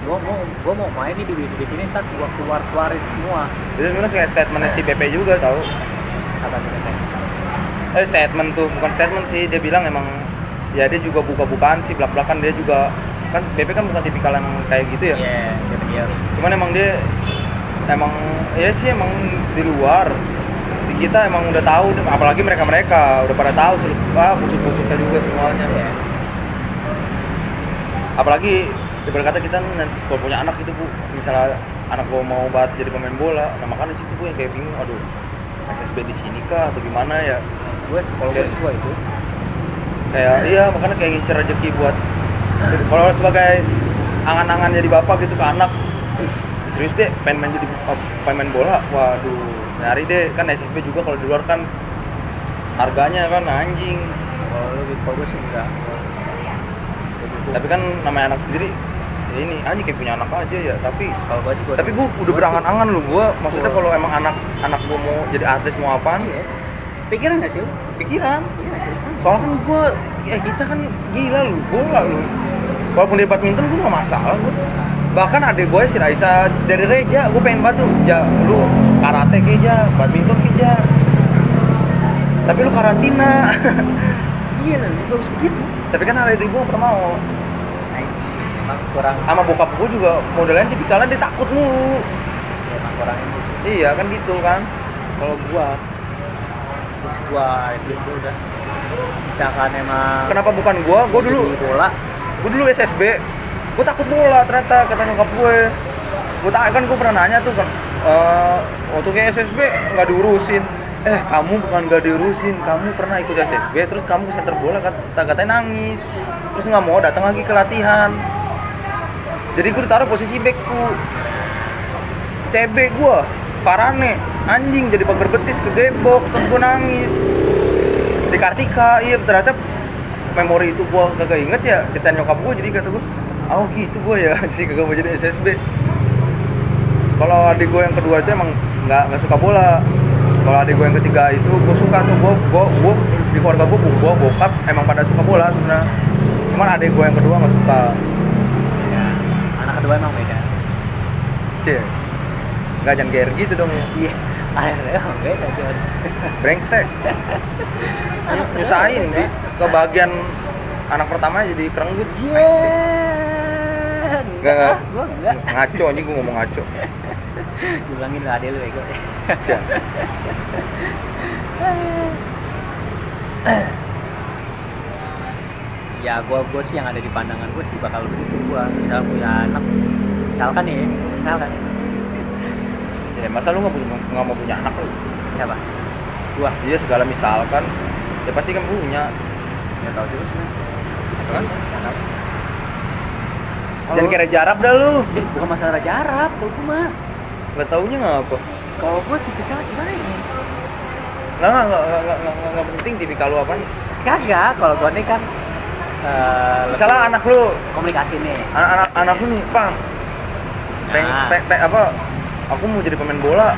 Gua mau main di sini, ntar gua keluarin semua. Itu sebenarnya kayak statementnya si BP juga tahu. Apa gitu? Statement tuh bukan statement sih, dia bilang emang ya dia juga buka-bukaan sih, belak-belakan. Dia juga kan BP kan bukan tipikal yang kayak gitu ya. Iya, dia. Cuman emang dia ya sih emang di luar. Di kita emang udah tahu, apalagi mereka udah pada tahu busuk-busuknya juga semuanya. Yeah. Apalagi berkata kita nih nanti kalau punya anak gitu Bu, misalnya anak gua mau banget jadi pemain bola, nah makanya situ gua yang kayak bingung, aduh SSB di sini kah atau gimana ya? Kalau gue itu kayak iya makanya kayak ngincer rezeki buat kalau sebagai angan-angan jadi bapak gitu ke anak, serius deh pengen jadi pemain bola, waduh nyari deh kan SSB juga kalau di luar kan harganya kan anjing. Kalau gue sih enggak. Tapi kan namanya anak sendiri ya ini anjing kayak punya anak aja ya, tapi kalau gue sih tapi gue udah berangan-angan loh, gue maksudnya kalau emang anak gue mau jadi atlet mau apaan. Iya. Pikiran nggak sih? Pikiran. Iya sih. Soalnya kan gue ya kita kan gila lu bola lu, walaupun di badminton gue nggak masalah gue. Bahkan adik gue si Raisa dari Reja gue pengen banget tuh ya lu karate keja, badminton keja. Tapi lu karantina. Iya lah, bagus begitu. Tapi kan hari gue pernah mau. Nah itu sih emang kurang. Sama bokap gue juga modelnya tipikalnya dia takut mulu. Emang kurang itu. Iya kan gitu kan. Kalau terus gua gitu udah. Misalkan emang. Kenapa bukan gue? Gue dulu. Bola. Gue dulu SSB. Gue takut bola ternyata kata nyokap gue. Kan gue pernah nanya tuh kan. Waktu kayak SSB nggak diurusin. Kamu bukan gak diurusin, kamu pernah ikut SSB, terus kamu ke center bola, katanya nangis, terus nggak mau datang lagi ke latihan. Jadi gue ditaruh posisi backku, CB gue, Farane, anjing jadi pagar betis ke Depok, terus gue nangis. Di Kartika, iya ternyata memori itu gue kagak inget ya, cerita nyokap gue, jadi kata gue, oh gitu gue ya, jadi kagak mau jadi SSB. Kalau adik gue yang kedua itu emang nggak suka bola. Kalau adik gue yang ketiga itu gue suka tuh, gue di keluarga gue bokap emang pada suka bola sebenarnya. Cuman adik gue yang kedua nggak suka. Ya, anak kedua emang beda. Nggak jangan GR gitu dong ya. Iya, anak kedua emang beda John. Brengsek. Nyusahin di kebagian anak pertama jadi kerenggut. Enggak. Gua enggak. Ngaco anjing, gue ngomong ngaco. Bilangin lah adek lu ego. Siap. Ya gue sih yang ada di pandangan gue sih bakal begitu. Gue misal punya anak, misalkan Ya masa lu nggak mau punya anak lu? siapa? Gua. Iya segala misalkan, ya pasti kan punya. Nggak tahu juga sih. Kan? Jangan kira jarap dah lu. Bukan masalah jarak, kalau gue mah. Nggak taunya ngapa? Kalau gue tipikal gimana ya? Nggak penting tipikal lu apaan. Kagak, kalau gue nih kan Misalnya anak lu, komunikasi nih. anak lu nih, Bang. Aku mau jadi pemain bola.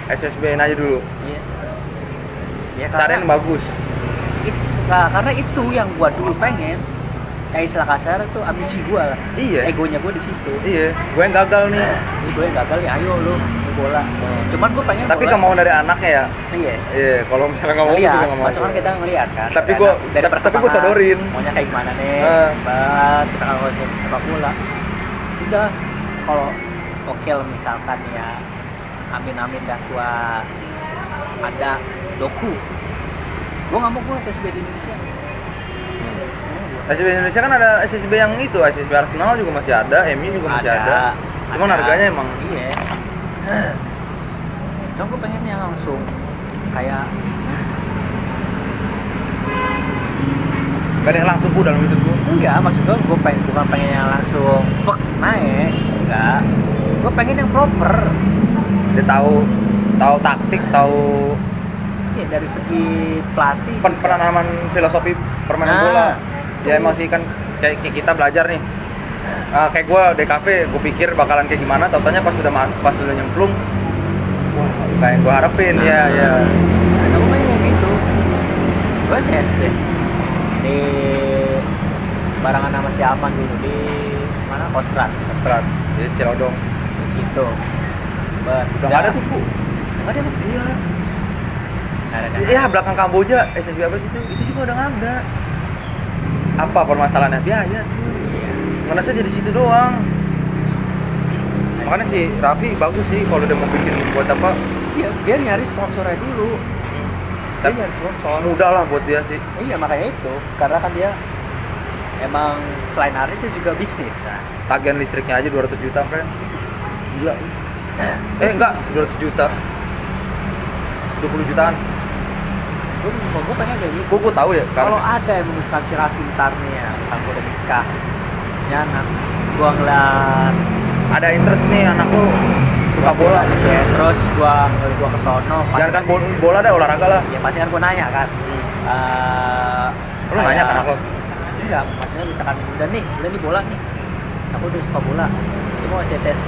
SSB-in aja dulu. Iya. Ya, Cari yang bagus. Karena itu yang gua dulu pengen. Kayak istilah kasar itu ambisi gua lah. Iya. Egonya gua di situ. Iya, gue yang gagal nih. Ini gue yang gagal nih, ayo lu main bola. Cuman gua pengen Tapi bola. nggak mau dari anaknya ya. Iya. Iya, kalau misalnya nggak mau gue Ngeliat, juga nggak mau. masuk kan kita ngeliat kan. Tapi Dari gua- anak- dari tapi pertemanan, gua sodorin. maunya kayak gimana nih? Kita kalau sepak bola. Udah kalau oke lah misalkan ya amin dah gua ada doku. Gua nggak mau gua SSB di Indonesia. SSB Indonesia kan ada SSB yang itu, SSB Arsenal juga masih ada, MU juga masih ada. Cuman harganya emang iya. Cuma gue pengen yang langsung kayak gak ada yang langsung dalam hidup gue. enggak, maksud gue bukan pengen yang langsung naik, enggak. Gue pengen yang proper. Dia tahu taktik, tahu Ya dari segi pelatih. penanaman filosofi permainan bola. Ya emang sih kan kayak kita belajar nih. Kayak gue DKV, gue pikir bakalan kayak gimana, tautannya pas sudah nyemplung, wah kayak gue harapin. Ya. Aku main yang itu. Gue SSB di barangan sama si Aman dulu di mana Kostrat. Strat, jadi Cilodong. Di situ. Udah nggak ada tuh Bu. Nggak ada. Iya. Nggak ada. Iya belakang Kamboja, SSB apa sih itu juga udah nggak ada. Apa permasalahannya? Biaya cuy. Iya. Ngenesnya jadi situ doang. Makanya si Raffi bagus sih kalau dia mau bikin buat apa. Iya, dia nyari sponsornya dulu. Dia nyari sponsor. Mudah lah buat dia sih. Iya makanya itu, karena kan dia emang selain artisnya juga bisnis. Nah, Tagihan listriknya aja 200 juta, friend. Gila. Enggak, 200 juta. 20 jutaan. gue pengen kayak gitu. Gue tahu ya, Kalau karena ada yang memutuskan si Raffi ntar nih ya, misalnya gue udah nikah, ya anak, gue ngeliat ada interest nih anak lu suka bola. ya, terus gue kesono, Jangan kan bola ada olahraga lah. ya pasti kan gue nanya kan. Lu nanya ke anak lo? Enggak, maksudnya misalkan udah nih bola nih, aku udah suka bola, dia mau SSB,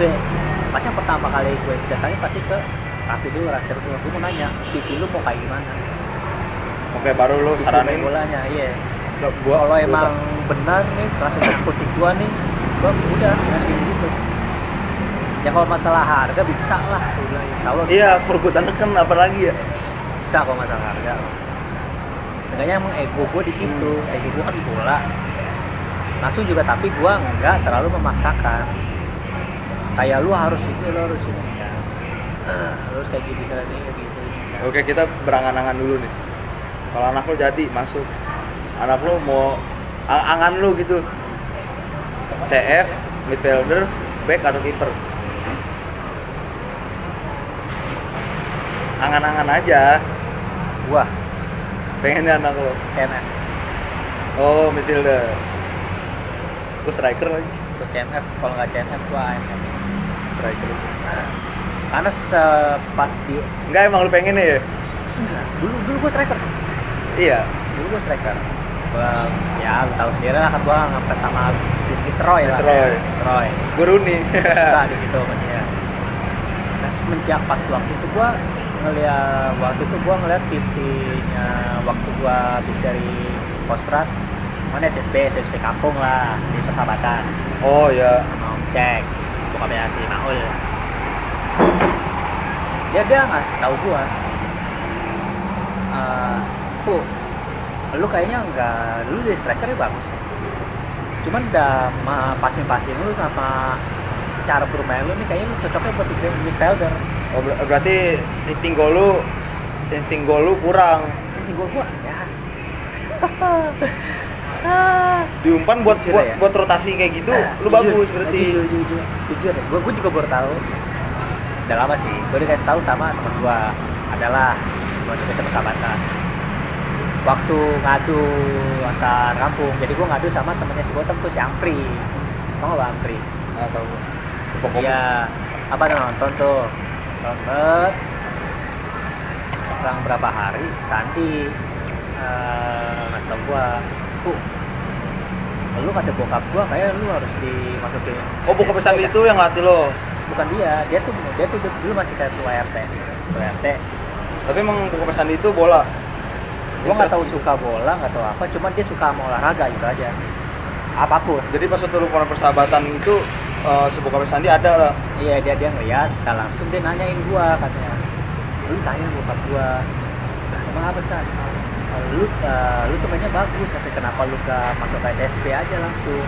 pasti yang pertama kali gue datangin pasti ke Raffi dulu, Racer dulu, gue mau nanya, visi lu mau kayak gimana? Oke, baru lu Visi saranin. main bolanya, iya. Gua Kalau emang benar nih, langsung ngikutin gua nih, gua udah kayak gitu. Ya kalau masalah harga bisa lah, gua bilang insya Allah bisa. Iya, perbuatan kan apa lagi ya? Bisa kalau masalah harga. Seenggaknya emang ego gue di situ, ego gue kan di bola. Langsung juga tapi gue nggak terlalu memaksakan. Kayak lu harus ini, lu harus ini. Ya. Harus kayak gini, bisa ini, kayak gitu. Oke, kita berangan-angan dulu nih. Kalau anak lu jadi masuk, anak lu mau angan lu gitu. CF, midfielder, back atau kiper? Angan-angan aja. Gua Pengennya anak lu. CMF, Oh, midfielder. Gue striker lagi. gua CMF, kalau nggak CMF gua AMF. Striker. Karena pas di Enggak, emang lu pengen ya? enggak, dulu gua striker. Iya. Dulu gua striker. Gua ya lu tahu sendiri lah kan gua ngangkat sama Destroy lah. Destroy. Destroy. Gue Rooney. Suka di situ sama dia. Nah semenjak pas waktu itu gua ngeliat visinya waktu gua habis dari Kostrad mana SSB kampung lah di Persahabatan Oh ya. mau cek bukannya si Maul dia ngasih tahu gua lu kayaknya enggak lu di strikernya bagus cuman udah passing lu sama cara bermain lu nih kayaknya lu cocoknya buat di midfielder. Oh, berarti insting gol lu kurang. Ini gua ya. Diumpan buat Jujur ya? buat rotasi kayak gitu, lu Jujur, bagus berarti. Jujur ya. Gua juga baru tahu. Udah lama sih. Gua dikasih tahu sama teman gua adalah gua juga Persahabatan. Waktu ngadu antar kampung, jadi gua ngadu sama temennya si Botem tuh si Ampri. Tau nggak Ampri? Nah, tahu. Iya. Apa nonton tuh? Nonton. Selang berapa hari si Sandi ngasih tau gua, lu kata bokap gua kayak lu harus dimasukin. Oh, bukan pesan itu yang latih lo. Bukan dia tuh dulu masih kayak ketua RT. Tapi emang bukan pesan itu bola. Gua nggak tahu suka bola, nggak tahu apa, cuman dia suka sama olahraga gitu aja. Apapun. Jadi pas waktu lu pernah Persahabatan itu sebuah pesan Sandi ada lah. Iya dia ngeliat, nah langsung dia nanyain gua katanya, lu tanya bokap gua, nah, emang apa sih? Lu tuh mainnya bagus, tapi kenapa lu gak masuk ke SSB aja langsung?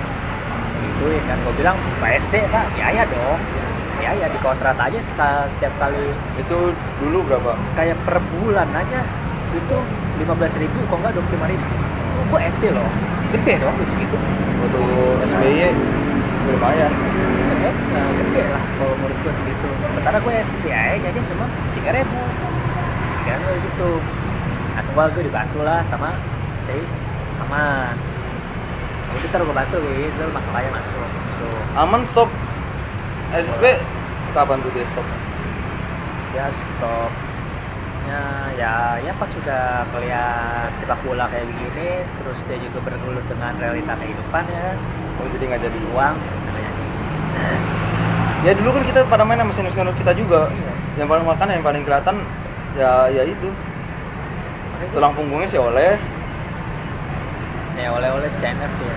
Gituin kan, gua bilang PSD pak, biaya dong, biaya di Kostrad aja setiap kali. Itu dulu berapa? Kayak per bulan aja itu 15.000, kok nggak 25.000. Gua SD loh, gede dong duit segitu. Waktu SBY lumayan. Gede lah kalau menurut gue segitu. Sementara gue SBY jadi cuma 3.000 gitu. Langsung gue dibantu lah sama si Aman. Udah taruh gue bantu gitu, masuk aja masuk. Aman stop SSB kapan tuh dia stop? Ya stop. Ya pas sudah melihat sepak bola kayak begini, terus dia juga bergelut dengan realita kehidupan ya. Oh, jadi nggak jadi Uang. Ya dulu kan kita pada main sama senior-senior kita juga. Iya. Yang paling makan yang paling kelihatan ya itu. Tulang punggungnya si Oleh. Ya oleh CNF dia.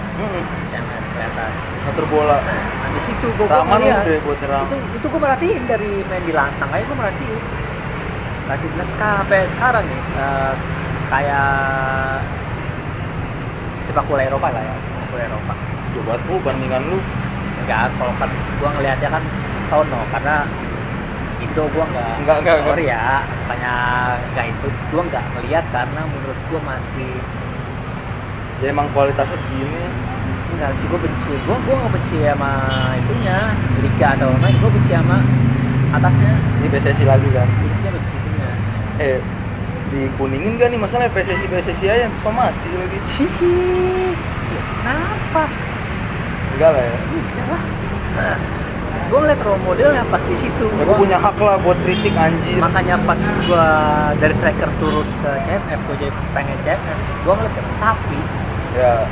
CNF kelihatan. Ngatur bola. Nah, di situ gue Raman ngeliat. udah buat nyerang. Itu gue merhatiin dari main di lantang aja gue merhatiin. Nah sampai sekarang nih kayak sepak bola Eropa lah ya, sepak bola Eropa. Coba tuh bandingan lu. Enggak, kalau kan gue ngelihatnya kan sono karena Indo gue Enggak. sorry ya, banyak nggak itu gue nggak ngelihat karena menurut gue masih Ya emang kualitasnya segini. enggak sih, gue nggak benci sama itunya liga atau apa, gue benci sama atasnya. Ini PSSI lagi kan. Bencinya benci itunya. Dikuningin gak nih masalah PSSI aja yang somasi lagi. Kenapa? Enggak lah ya. Enggak lah. Gue ngeliat role model yang pas di situ. Ya gue punya hak lah buat kritik anjir. Makanya pas gue dari striker turun ke CMF, gue jadi pengen CMF. Gue ngeliat Safi. Ya.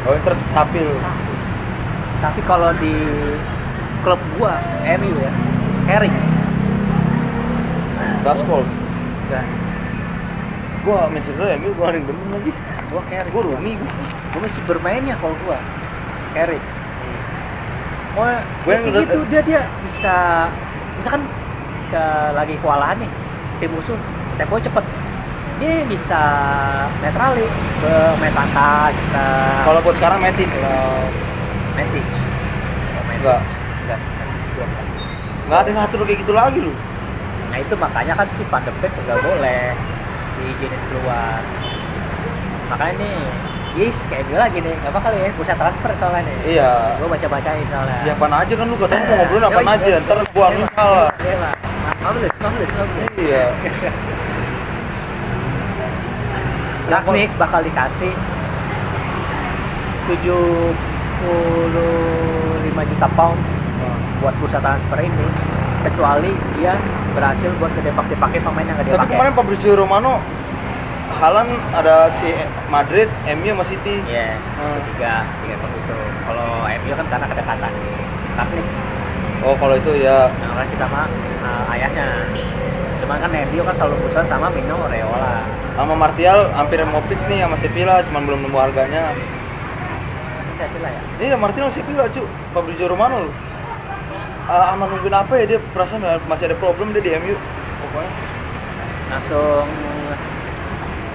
Oh, terus Sapil. Safi kalau di klub gue, MU ya, Carry. Gaspol. Enggak. Gua Manchester MU gua paling demen lagi. Gue Carry. Gua Rooney. Gue masih bermainnya kalau gue Carry. Oh, Gue kayak udah- gitu dia bisa misalkan lagi kewalahan nih tim musuh tempo cepet, dia bisa netralin ke main santai kita. Kalau buat sekarang Matic. Kalau Matic, Enggak. enggak sih, Matic gua enggak. Nggak ada yang ngatur kayak gitu lagi lu. Nah itu makanya kan si Van de Beek nggak boleh diizinin keluar. Makanya nih, yes kayak gue lagi nih, nggak bakal ya, pusat transfer soalnya nih. Iya. Gue bacain soalnya. Ya apaan aja kan lu katanya mau ngobrolin apaan Yoi, aja. yoi. Ntar gua lu salah. Iya lah. Nobles. Iya. Ragnik bakal dikasih 75 juta pound buat bursa transfer ini, kecuali dia berhasil buat dipakai pemain yang nggak Tapi dipakai. kemarin Fabrizio Romano, Haaland ada si Madrid, MU sama City. Iya, tiga itu. Kalau MU kan karena kedekatan Ragnik Oh kalau itu ya. yang lagi sama ayahnya. Cuman kan MU kan selalu musuhan sama Mino Raiola. Sama Martial hampir mau fix nih sama Sevilla, cuman belum nemu harganya. Lah ya. Iya Martial Sevilla cu, Fabrizio Romano lu. Aman nungguin apa ya, dia perasaan masih ada problem dia di MU. Pokoknya Langsung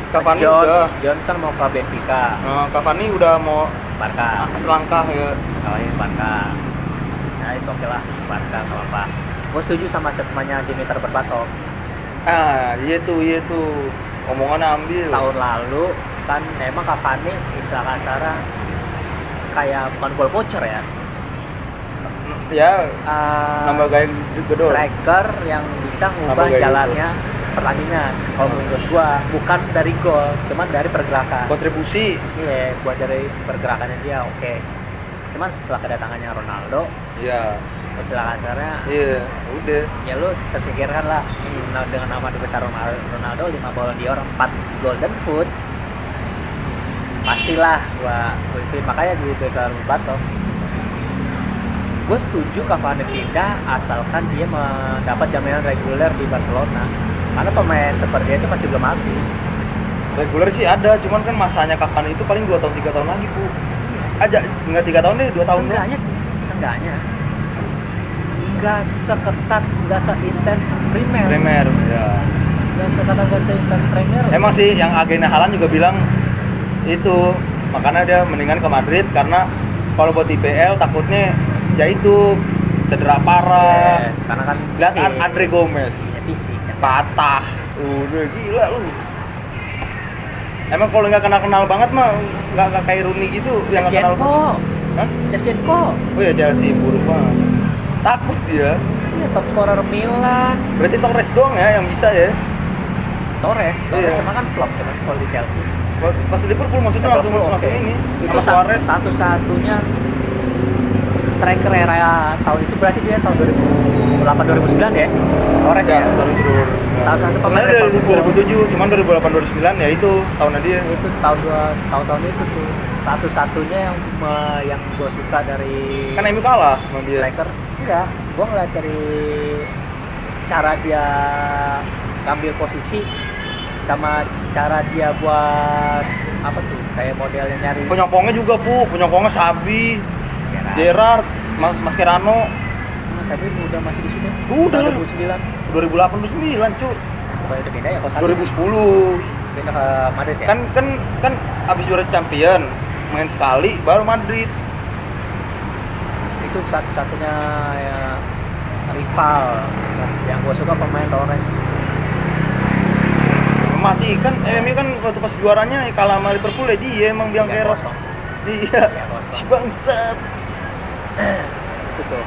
Cavani udah. Jones kan mau ke Benfica, Cavani udah mau Barca. selangkah ya. Kalau ini Barca, ya itu oke lah, Barca nggak apa-apa. Gue setuju sama statementnya Dimitar Berbatov. Iya tuh omongannya ambil. Tahun lalu kan emang Cavani istilah kasarnya kayak bukan goal poacher ya, Ya nambah gaya gedor. striker yang bisa ngubah Nambah gaya jalannya pertandingan. Kalau menurut gua bukan dari gol, cuman dari pergerakan. Kontribusi. Iya, buat dari pergerakannya dia oke. Cuman setelah kedatangannya Ronaldo, Iya. istilah kasarnya Iya, udah. ya lu tersingkirkan lah dengan nama besar Ronaldo 5 Ballon d'Or, 4 Golden Foot. Pastilah gua itu makanya di Berbatov. Gue setuju Cavani pindah asalkan dia mendapat jaminan reguler di Barcelona. Karena pemain seperti dia itu masih belum habis. Reguler sih ada, cuman kan masanya Cavani itu paling 2 tahun 3 tahun lagi, Bu. Aja enggak 3 tahun deh, 2 tahun doang. Seenggaknya nggak seketat, nggak seintens Premier. Premier, ya. Nggak seketat, nggak seintens Premier. Emang sih yang agennya Haaland juga bilang itu, makanya dia mendingan ke Madrid karena kalau buat IPL takutnya ya itu cedera parah. Karena kan Lihat fisik. Andre Gomez Ya, fisik kan. patah. Udah gila lu. Emang kalau nggak kenal banget mah nggak kayak Rooney gitu yang nggak kenal. Shevchenko. Hah? Shevchenko. Oh ya Chelsea buruk banget. Takut dia. Iya, top scorer Milan. Berarti Torres doang ya yang bisa ya. Torres Iya. cuma kan flop kan kalau di Chelsea. Pas di Liverpool maksudnya langsung Liverpool, oke. ini. Itu Sama Suarez. satu-satunya striker era tahun itu berarti dia tahun 2008 2009 ya. Torres ya. Torres dulu. Salah satu pemain Sebenarnya dari Liverpool. 2007, cuman 2008 2009 ya itu tahunnya dia. Itu tahun itu tuh satu-satunya yang gue suka dari Kan MU kalah sama dia. striker. Enggak, gue ngeliat dari cara dia ngambil posisi sama cara dia buat apa tuh kayak modelnya nyari Penyokongnya juga, Bu. Penyokongnya Sabi, Gerrard, Mascherano. Mas Sabi udah masih di sini. Udah lah. 2009. 2008 2009, cu. Pokoknya udah pindah ya kalau Sabi 2010. pindah ke Madrid ya. Kan abis juara champion main sekali baru Madrid. Itu satu-satunya ya, rival yang gue suka pemain Torres. Mati kan MU kan waktu pas juaranya kalah sama Liverpool ya dia emang biang kerok. 3-0. Iya. 3-0. Si bangsat. Itu tuh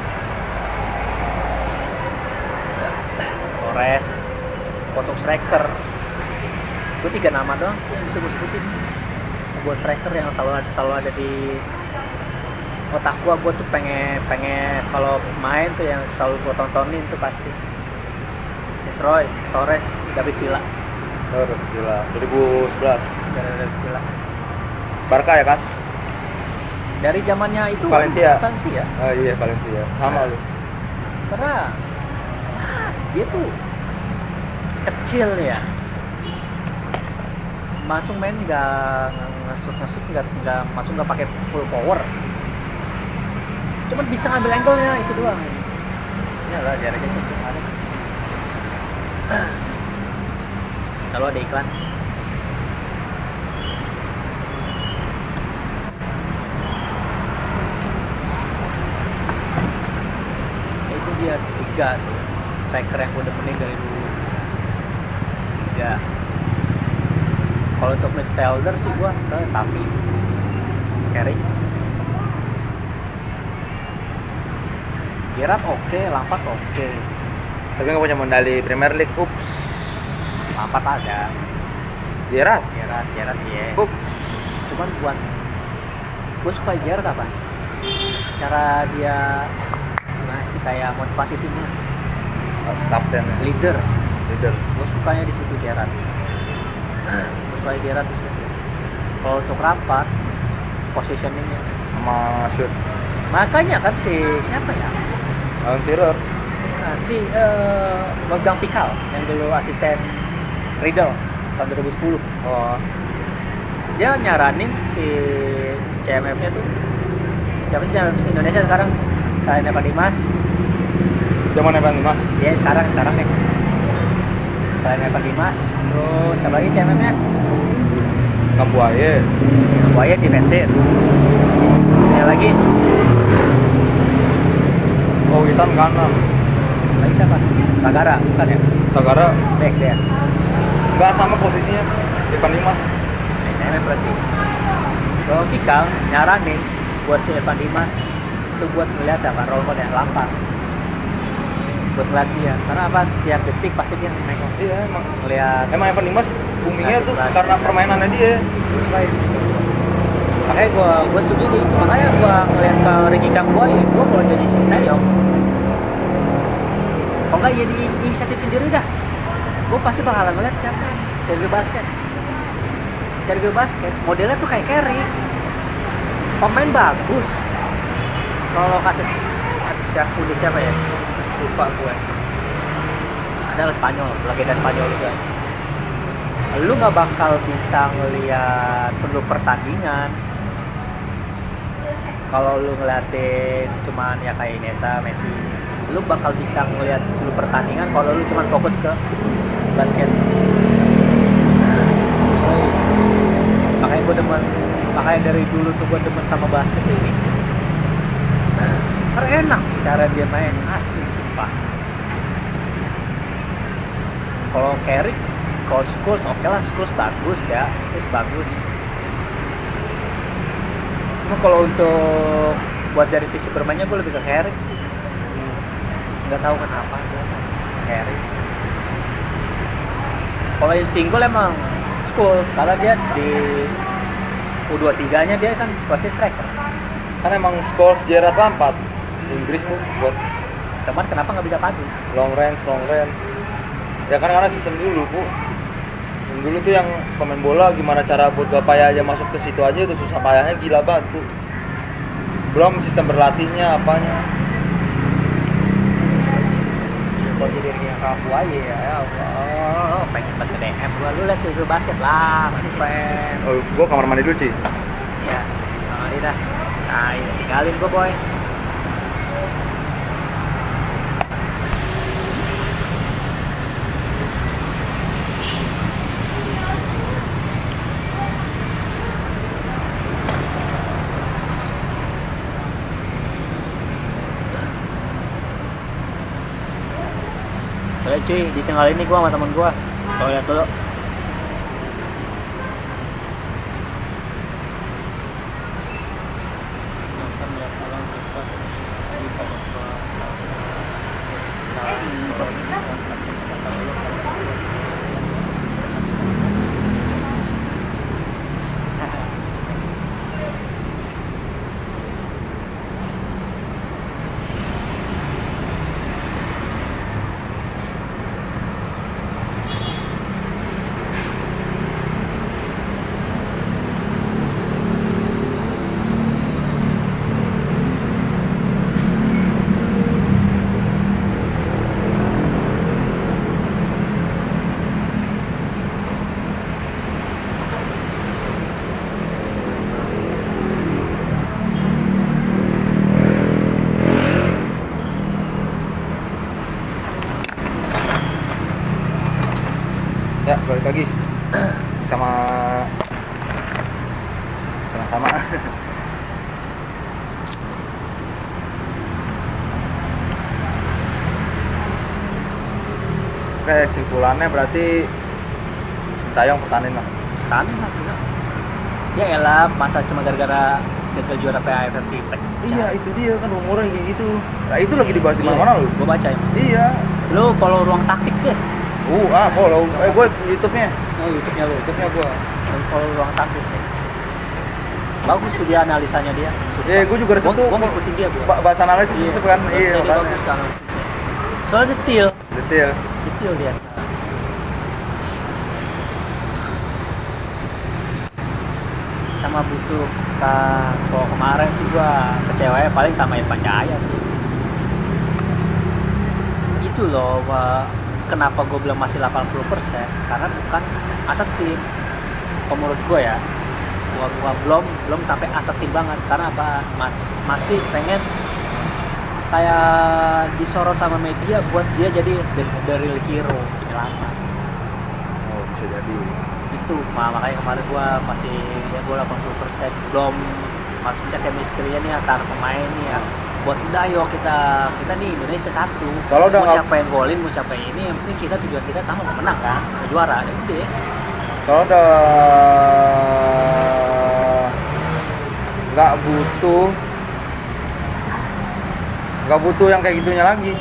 Torres untuk striker gue 3 nama doang sih yang bisa gue sebutin buat striker yang selalu ada di otak gue tuh pengen kalau main tuh yang selalu gue tontonin tuh pasti Nisroy, Torres, David Villa. Gila, 2011. David Villa Barca ya kan? dari zamannya itu Valencia. Valencia Oh iya Valencia. Sama lu. karena dia tuh kecil ya, masuk main nggak ngasut nggak masuk nggak pakai full power, cuman bisa ngambil angle-nya itu doang. Ya lah jaraknya cukup ada. Kalau ada iklan. Itu dia 3 tuh striker yang gue demenin dari dulu. 3. Kalau untuk midfielder sih gue ke Safi, Carey, Gerrard oke, Lampard oke. Tapi nggak punya medali Premier League. Ups. Lampard ada. Gerrard. Gerrard iya. Ups. Cuman buat gue suka Gerrard apa? Cara dia ngasih kayak motivasi timnya, Mas kapten. leader. Leader. Gue sukanya di situ Gerrard. Gue suka Gerrard di situ. Kalau untuk Lampard, positioningnya. Sama shoot. Makanya kan si siapa ya? Alan Shearer. Nah, si Wolfgang Pikal yang dulu asisten Riedel tahun 2010. Oh. Dia nyaranin si CMF-nya tuh. Siapa sih CMF Indonesia sekarang? Selain Evan Dimas. Zaman Evan Dimas. Ya sekarang nih. Selain Evan Dimas, terus siapa lagi CMF-nya? Kambuaye. Buaya defensif. Yang lagi Oh, Witan kanan. lagi siapa? Sagara, bukan ya? Sagara Back dia. nggak sama posisinya. Evan Dimas. CMF berarti. Kalau Pikal nyaranin buat si Evan Dimas itu buat ngeliat apa role model Lampard. Buat ngeliat dia. Karena apa? Setiap detik pasti dia nengok. Iya emang. Ngeliat Emang Evan Dimas boomingnya tuh Latih. karena permainannya dia. terus baik. Makanya gua setuju nih. Makanya gua ngeliat ke Ricky Kambuaya, gua kalau jadi Sintayong, kok nggak jadi inisiatif sendiri dah. Gua pasti bakalan ngeliat siapa? Sergio Basket. Modelnya tuh kayak Carey. Pemain bagus. Kalau kata siapa ya? Lupa gue. Adalah Spanyol, legenda Spanyol juga. Lu nggak bakal bisa ngelihat seluruh pertandingan kalau lu ngeliatin cuman ya kayak Iniesta, Messi. Lu bakal bisa ngelihat seluruh pertandingan kalau lu cuman fokus ke basket. Makanya gue demen, makanya dari dulu tuh gue demen sama basket ini. Karena enak cara dia main, asli sumpah. Kalau Carey, kalau Scholes oke lah, Scholes bagus ya, Scholes bagus. Cuma kalau untuk buat dari visi bermainnya gue lebih ke Carey sih. Nggak tahu kenapa Carey. Kalau insting gue emang Scholes, karena dia di U23 nya dia kan posisi striker. Kan emang Scholes, Gerrard, Lampard Inggris tuh buat Teman kenapa nggak bisa padu? long range. Ya kan karena sistem dulu, Bu. Sistem dulu tuh yang pemain bola gimana cara buat gak payah aja masuk ke situ aja itu susah payahnya gila banget tuh. Belum sistem berlatihnya apanya. Kalau jadi yang Kambuaya ya Allah, pengen banget ke DM gua. Lu lihat Sergio Basket lah, pengen. Oh, gua kamar mandi dulu, Ci. Ya, mandi dah. Nah, ini tinggalin gua, boy. Boleh cuy, ditinggalin nih gua sama temen gua. Kau lihat dulu. Ya, balik lagi sama sama. Oke, kesimpulannya berarti Sintayong pertahanin lah. Tani lah gila. Ya elah, masa cuma gara-gara gagal juara PAFF di Iya, itu dia kan rumornya kayak gitu. Nah, itu lagi dibahas di mana-mana loh. Gue baca ya. Iya. Lu follow Ruang Taktik deh. Follow. Gue YouTube-nya. Oh, YouTube-nya lu. YouTube-nya gue. Lu follow Ruang Taktik deh. Bagus tuh dia analisanya dia. Iya, gue juga resep tuh. Gue ngikutin dia gue. Bahas analisis itu kan. Iya, dia makanya. bagus analisisnya. Soalnya detail dia. Sama butuh kalau kemarin sih gua kecewa ya paling sama Irfan Jaya sih. Itu loh kenapa gue bilang masih 80% karena bukan aset tim. Kalau menurut gue ya gua belum sampai aset tim banget karena apa masih pengen kayak disorot sama media buat dia jadi the real hero penyelamat. Oh, bisa jadi. Itu makanya kemarin gua masih ya gua 80% belum masih cek chemistry-nya nih antar pemain nih ya. Buat udah yuk kita nih Indonesia satu. Kalau udah mau siapa yang golin, mau siapa yang ini, yang penting kita tujuan kita sama mau menang kan, mau juara. Ya udah. Kalau udah nggak butuh yang kayak gitunya lagi.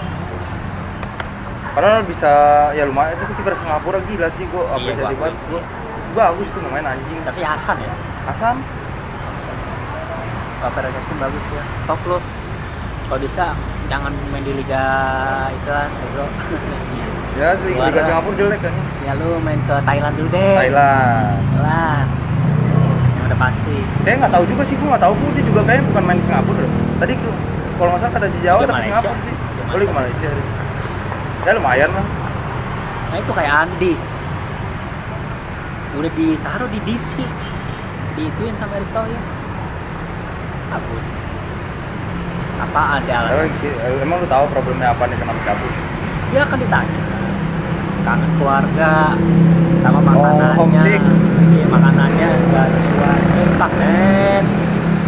Padahal bisa ya lumayan itu kiper Singapura gila sih gue apresiasi banget gue. Bagus tuh main anjing. Tapi Hasan ya. Hasan. Apresiasi bagus ya. Stop lo. Kalau bisa jangan main di liga itu kan, bro. Ya liga Singapura jelek kan. Ya lu main ke Thailand dulu deh. Thailand. Yang udah pasti. Kayak nggak tahu juga sih, gue nggak tahu dia juga kayaknya bukan main di Singapura. Tadi kalau nggak salah kata si Jawa Dia tapi Malaysia. Singapura sih. Boleh ke Malaysia. Ya lumayan lah. Nah itu kayak Andi. Udah ditaruh di DC. Diituin sama Erick Thohir. Kabur. Apa ada alasan? Emang lu tahu problemnya apa nih kenapa kabur? Dia akan ditanya. Kangen keluarga sama makanannya. Homesick. Iya, makanannya nggak sesuai. Entah men.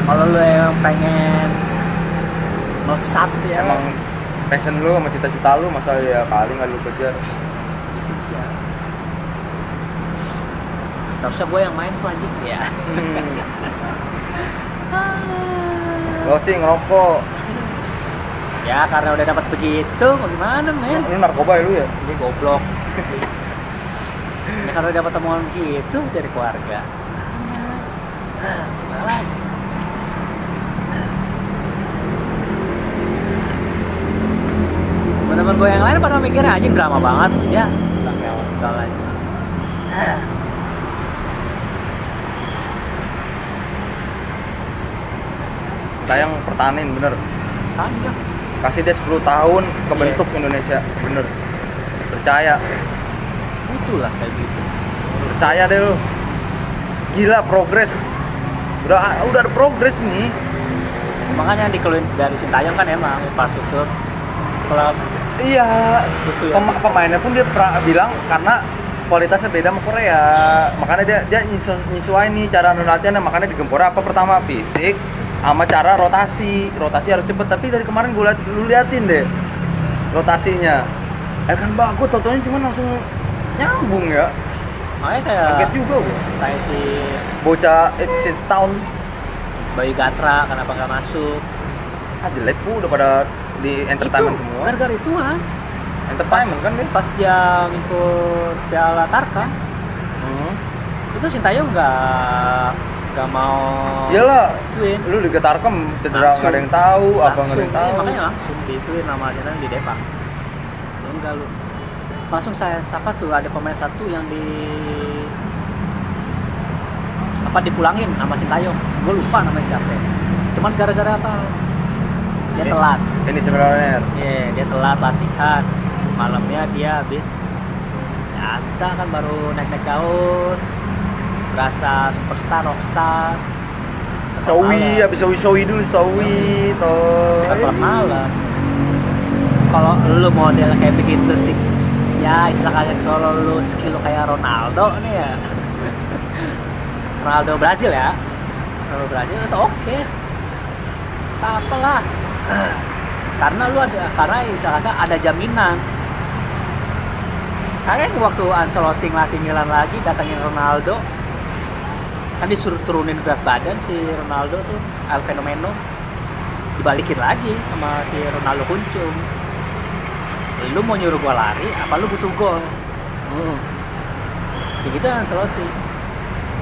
Kalau lu yang pengen melesat ya. Emang passion lu sama cita-cita lu masa ya kali nggak lu kejar? Itu dia. Seharusnya gue yang main tuh anjing ya. Lo sih ngerokok. Ya karena udah dapat begitu, mau gimana men? Lu narkoba ya lu ya? Ini goblok. Ya kalau udah dapat omongan gitu dari keluarga. Gimana lagi? Teman-teman gue yang lain pada mikirnya anjing drama banget ya. Udah lagi. Sintayong pertahanin bener. Tanya. Kasih dia 10 tahun kebentuk Indonesia bener. Percaya. Itulah kayak gitu. Percaya deh lu. Gila progres. Udah ada progres nih. Makanya yang dikeluhin dari Sintayong kan emang infrastruktur klub. Iya. Gitu ya. Pemainnya pun dia bilang karena kualitasnya beda sama Korea. Makanya dia nyesuaiin nih cara latihannya, makanya di Gempora apa pertama fisik sama cara rotasi harus cepet. Tapi dari kemarin lu liatin deh rotasinya kan bagus, totonya cuma langsung nyambung ya. Makanya kayak Kaget juga gua. kayak si Bocah since tahun Bayu Gatra kenapa nggak masuk? jelek bu, udah pada di entertainment Itu, semua. gara-gara itu kan Entertainment kan dia. pas dia ngikut Piala Tarkan itu Sintayong nggak mau Iyalah, ituin. lu Liga Tarkem cedera nggak ada yang tahu, apa nggak ada yang tahu. Makanya langsung diituin nama Sintayong di Depak. Lu enggak lu. Langsung saya siapa tuh ada pemain satu yang dipulangin sama Sintayong. Gue lupa namanya siapa. Cuman gara-gara apa? Dia telat. Ini sebenarnya. Iya, dia telat latihan. Malamnya dia habis biasa kan baru naik-naik daun. Berasa superstar, rockstar. Sawi, habis sawi dulu sawi toh. Kan malam. Kalau lu model kayak begitu sih, ya istilah kalian kalau lu skill lu kayak Ronaldo nih ya. Ronaldo Brazil ya. Ronaldo Brazil itu oke. Tak apalah. Karena lu karena istilah ada jaminan. Karena waktu Ancelotti ngelatih Milan lagi datangin Ronaldo, kan disuruh turunin berat badan si Ronaldo tuh, El Fenomeno, dibalikin lagi sama si Ronaldo Kuncung. Lu mau nyuruh gua lari, apa lu butuh gol? Begitu Ancelotti.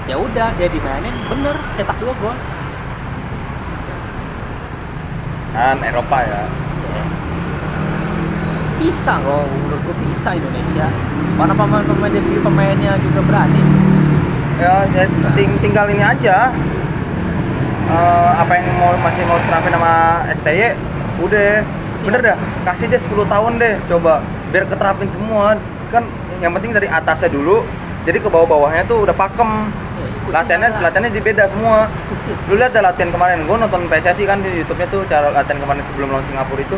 Ya udah dia dimainin bener, cetak 2 gol. Kan Eropa ya. Bisa loh, menurut gue bisa Indonesia. Mana pemain dari segi pemainnya juga berani. Ya, tinggal ini aja. Apa yang masih mau terapin sama STY, udah bener dah, kasih dia 10 tahun deh, coba biar keterapin semua. Kan yang penting dari atasnya dulu, jadi ke bawah-bawahnya tuh udah pakem. Latihannya di beda semua. Lu lihat dah latihan kemarin, gue nonton PSSI kan di YouTube-nya tuh, cara latihan kemarin sebelum lawan Singapura itu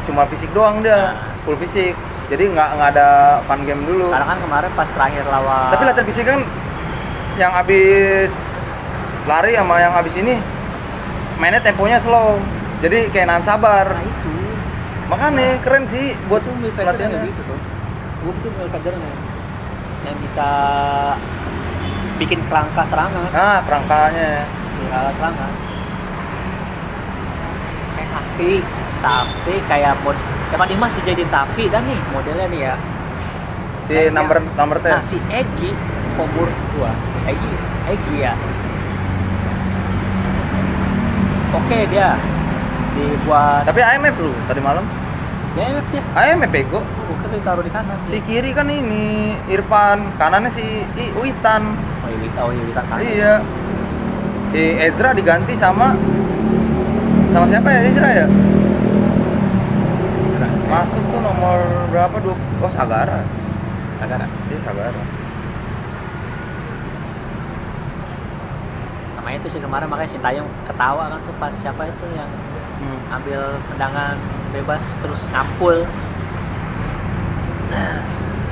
cuma fisik doang dia, full fisik. Jadi nggak ada fun game dulu. Karena kan kemarin pas terakhir lawan. Tapi latihan fisik kan yang abis lari sama yang abis ini mainnya temponya slow. Jadi kayak nahan sabar. Nah itu. Makanya keren sih buat tuh midfielder latihannya. gitu tuh. Gue tuh midfieldernya yang bisa bikin kerangka serangan. Nah, kerangkanya. Kerangka serangan. Kayak Safi kayak Evan Dimas dijadiin Safi dan nih modelnya nih ya. Si number 10. Nah, si Egy pembur gua. Egy ya. Oke dia dibuat. Tapi IMF lu tadi malam. Ya IMF dia. IMF bego. Bukan ditaruh di kanan. Si kiri kan ini Irfan, kanannya si Witan. Witan kanan. Iya. Si Ezra diganti sama siapa ya Ezra ya? Masuk tuh nomor berapa? Oh, Sagara. Iya, Sagara. Namanya itu sih kemarin makanya Sintayong ketawa kan tuh pas siapa itu yang ambil tendangan bebas terus ngampul.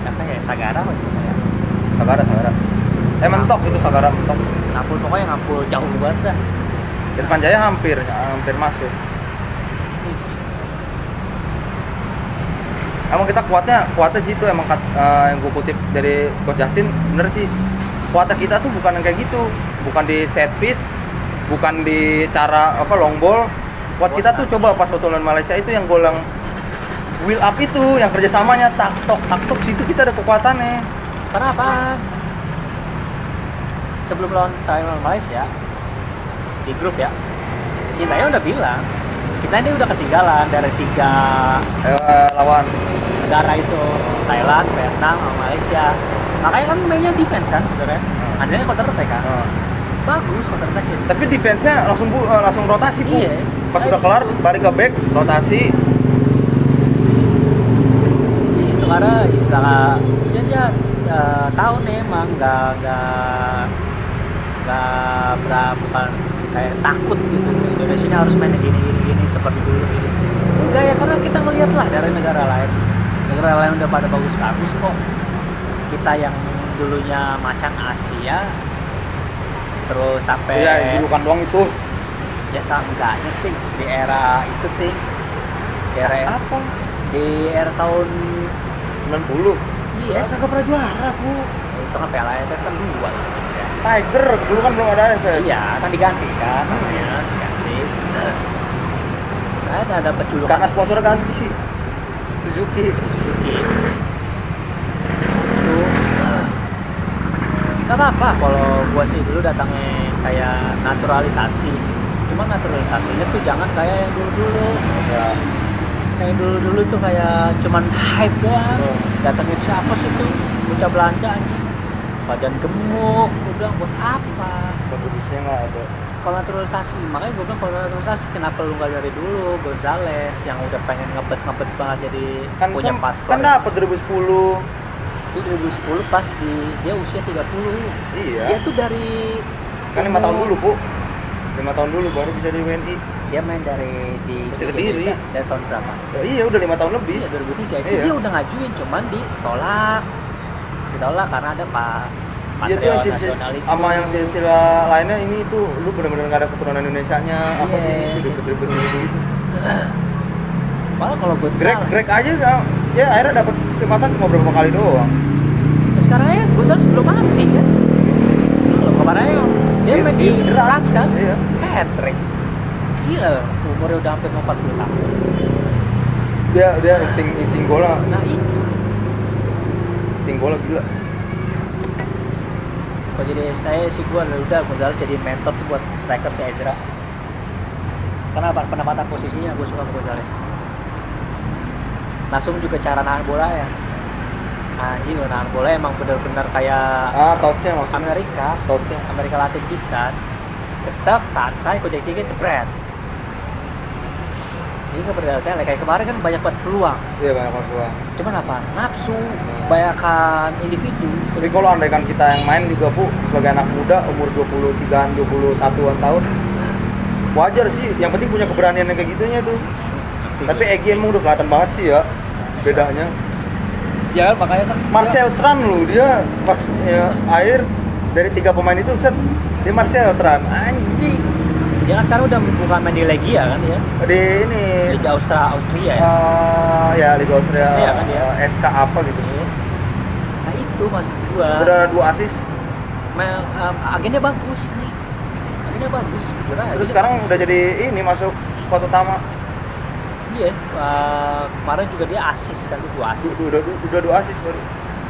Siapa ya? Sagara maksudnya ya? Sagara. Mentok itu Sagara mentok. Ngampul pokoknya ngampul jauh banget dah. Irfan Jaya hampir masuk. Emang kita kuatnya sih itu emang yang gue kutip dari Coach Justin, bener sih. Kuatnya kita tuh bukan yang kayak gitu, bukan di set piece, bukan di cara long ball. Kuat kita tuh coba pas waktu lawan Malaysia itu yang gol yang wheel up itu, yang kerjasamanya tak tok situ kita ada kekuatannya. Kenapa? Sebelum lawan Thailand Malaysia di grup ya, Sintayong udah bilang kita ini udah ketinggalan dari 3 lawan negara itu, Thailand, Vietnam, sama Malaysia. Makanya kan mainnya defense kan sebenarnya. Adanya counter attack kan. Bagus counter attack. Tapi defense-nya langsung rotasi, Bu. Iya. Pas udah kelar balik ke back, rotasi. Itu karena istilah dia tahu nih emang bukan kayak takut gitu. Indonesia harus main gini seperti dulu ini. Enggak ya, karena kita ngeliat lah dari negara lain udah pada bagus kok. Kita yang dulunya macan Asia terus sampai Iya, julukan doang itu. ya seenggaknya ting di era itu ting Apa? di era tahun 90. iya Masa gak pernah juara, Bu? itu kan Piala AFF kan 2 Indonesia. Tiger dulu kan belum ada AFF. Iya kan diganti kan namanya diganti. Saya ada dapat julukan Karena sponsor ganti Suzuki. itu nggak apa-apa kalau gua sih dulu datangnya kayak naturalisasi, cuma naturalisasinya tuh jangan kayak yang dulu Ya. kayak dulu tuh kayak cuman hype doang. Datangin siapa sih tuh bocah Belanda anjing, badan gemuk, gua bilang buat apa Kompetisinya nggak ada. kalau naturalisasi. Makanya gue bilang kalau naturalisasi kenapa lu nggak dari dulu Gonzales yang udah pengen ngebet banget jadi Kan punya paspor. kan dapat 2010. Itu 2010 pas dia usia 30. Iya. Dia tuh dari Kan 5 tahun dulu, Bu. 5 tahun dulu baru bisa di WNI. Dia main dari di Masih Indonesia Kediri. dari tahun berapa? Ya, iya udah 5 tahun lebih. Iya 2003 itu Iya. dia udah ngajuin cuman ditolak karena ada Iya tuh yang nasionalisme sama yang silsilah lainnya ini tuh lu bener-bener nggak ada keturunan Indonesianya apa Iya. gitu ribet-ribet gitu. malah kalau Gonzales Greg aja ya akhirnya dapat kesempatan cuma beberapa kali doang. ya sekarang ya Gonzales belum mati kan loh kemarin dia main di Rans kan Iya. hat-trick gila umurnya udah hampir 40 tahun Dia insting bola, nah itu insting bola gila. kalau jadi saya sih gue udah Gonzales jadi mentor tuh buat striker si Ezra karena penempatan posisinya gue suka Gonzales langsung juga cara nahan bola ya anjing nahan bola emang bener-bener kayak Touch-nya maksudnya. Touch-nya. Amerika Latin bisa cetak santai kojek dikit jebret ini gak berdalil kayak kemarin kan banyak banget peluang Iya banyak peluang. cuman apa nafsu banyakkan individu Tapi kalau andaikan kita yang main juga Bu sebagai anak muda umur 23-an 21-an tahun wajar sih, yang penting punya keberanian yang kayak gitunya tuh. Tapi Egy emang udah kelihatan banget sih ya bedanya. ya makanya kan Marcel Tran lu dia pas air dari 3 pemain itu set dia Marcel Tran anjing dia kan sekarang udah bukan main di Legia kan ya di ini Liga Austria ya ya Liga Austria Austria kan dia. SK apa gitu. nah itu maksud gua Udah 2 assist. agennya bagus nih agennya bagus jujur aja. Terus sekarang udah jadi ini masuk squad utama. iya kemarin juga dia asis kan tuh 2 asis Udah 2 assist baru.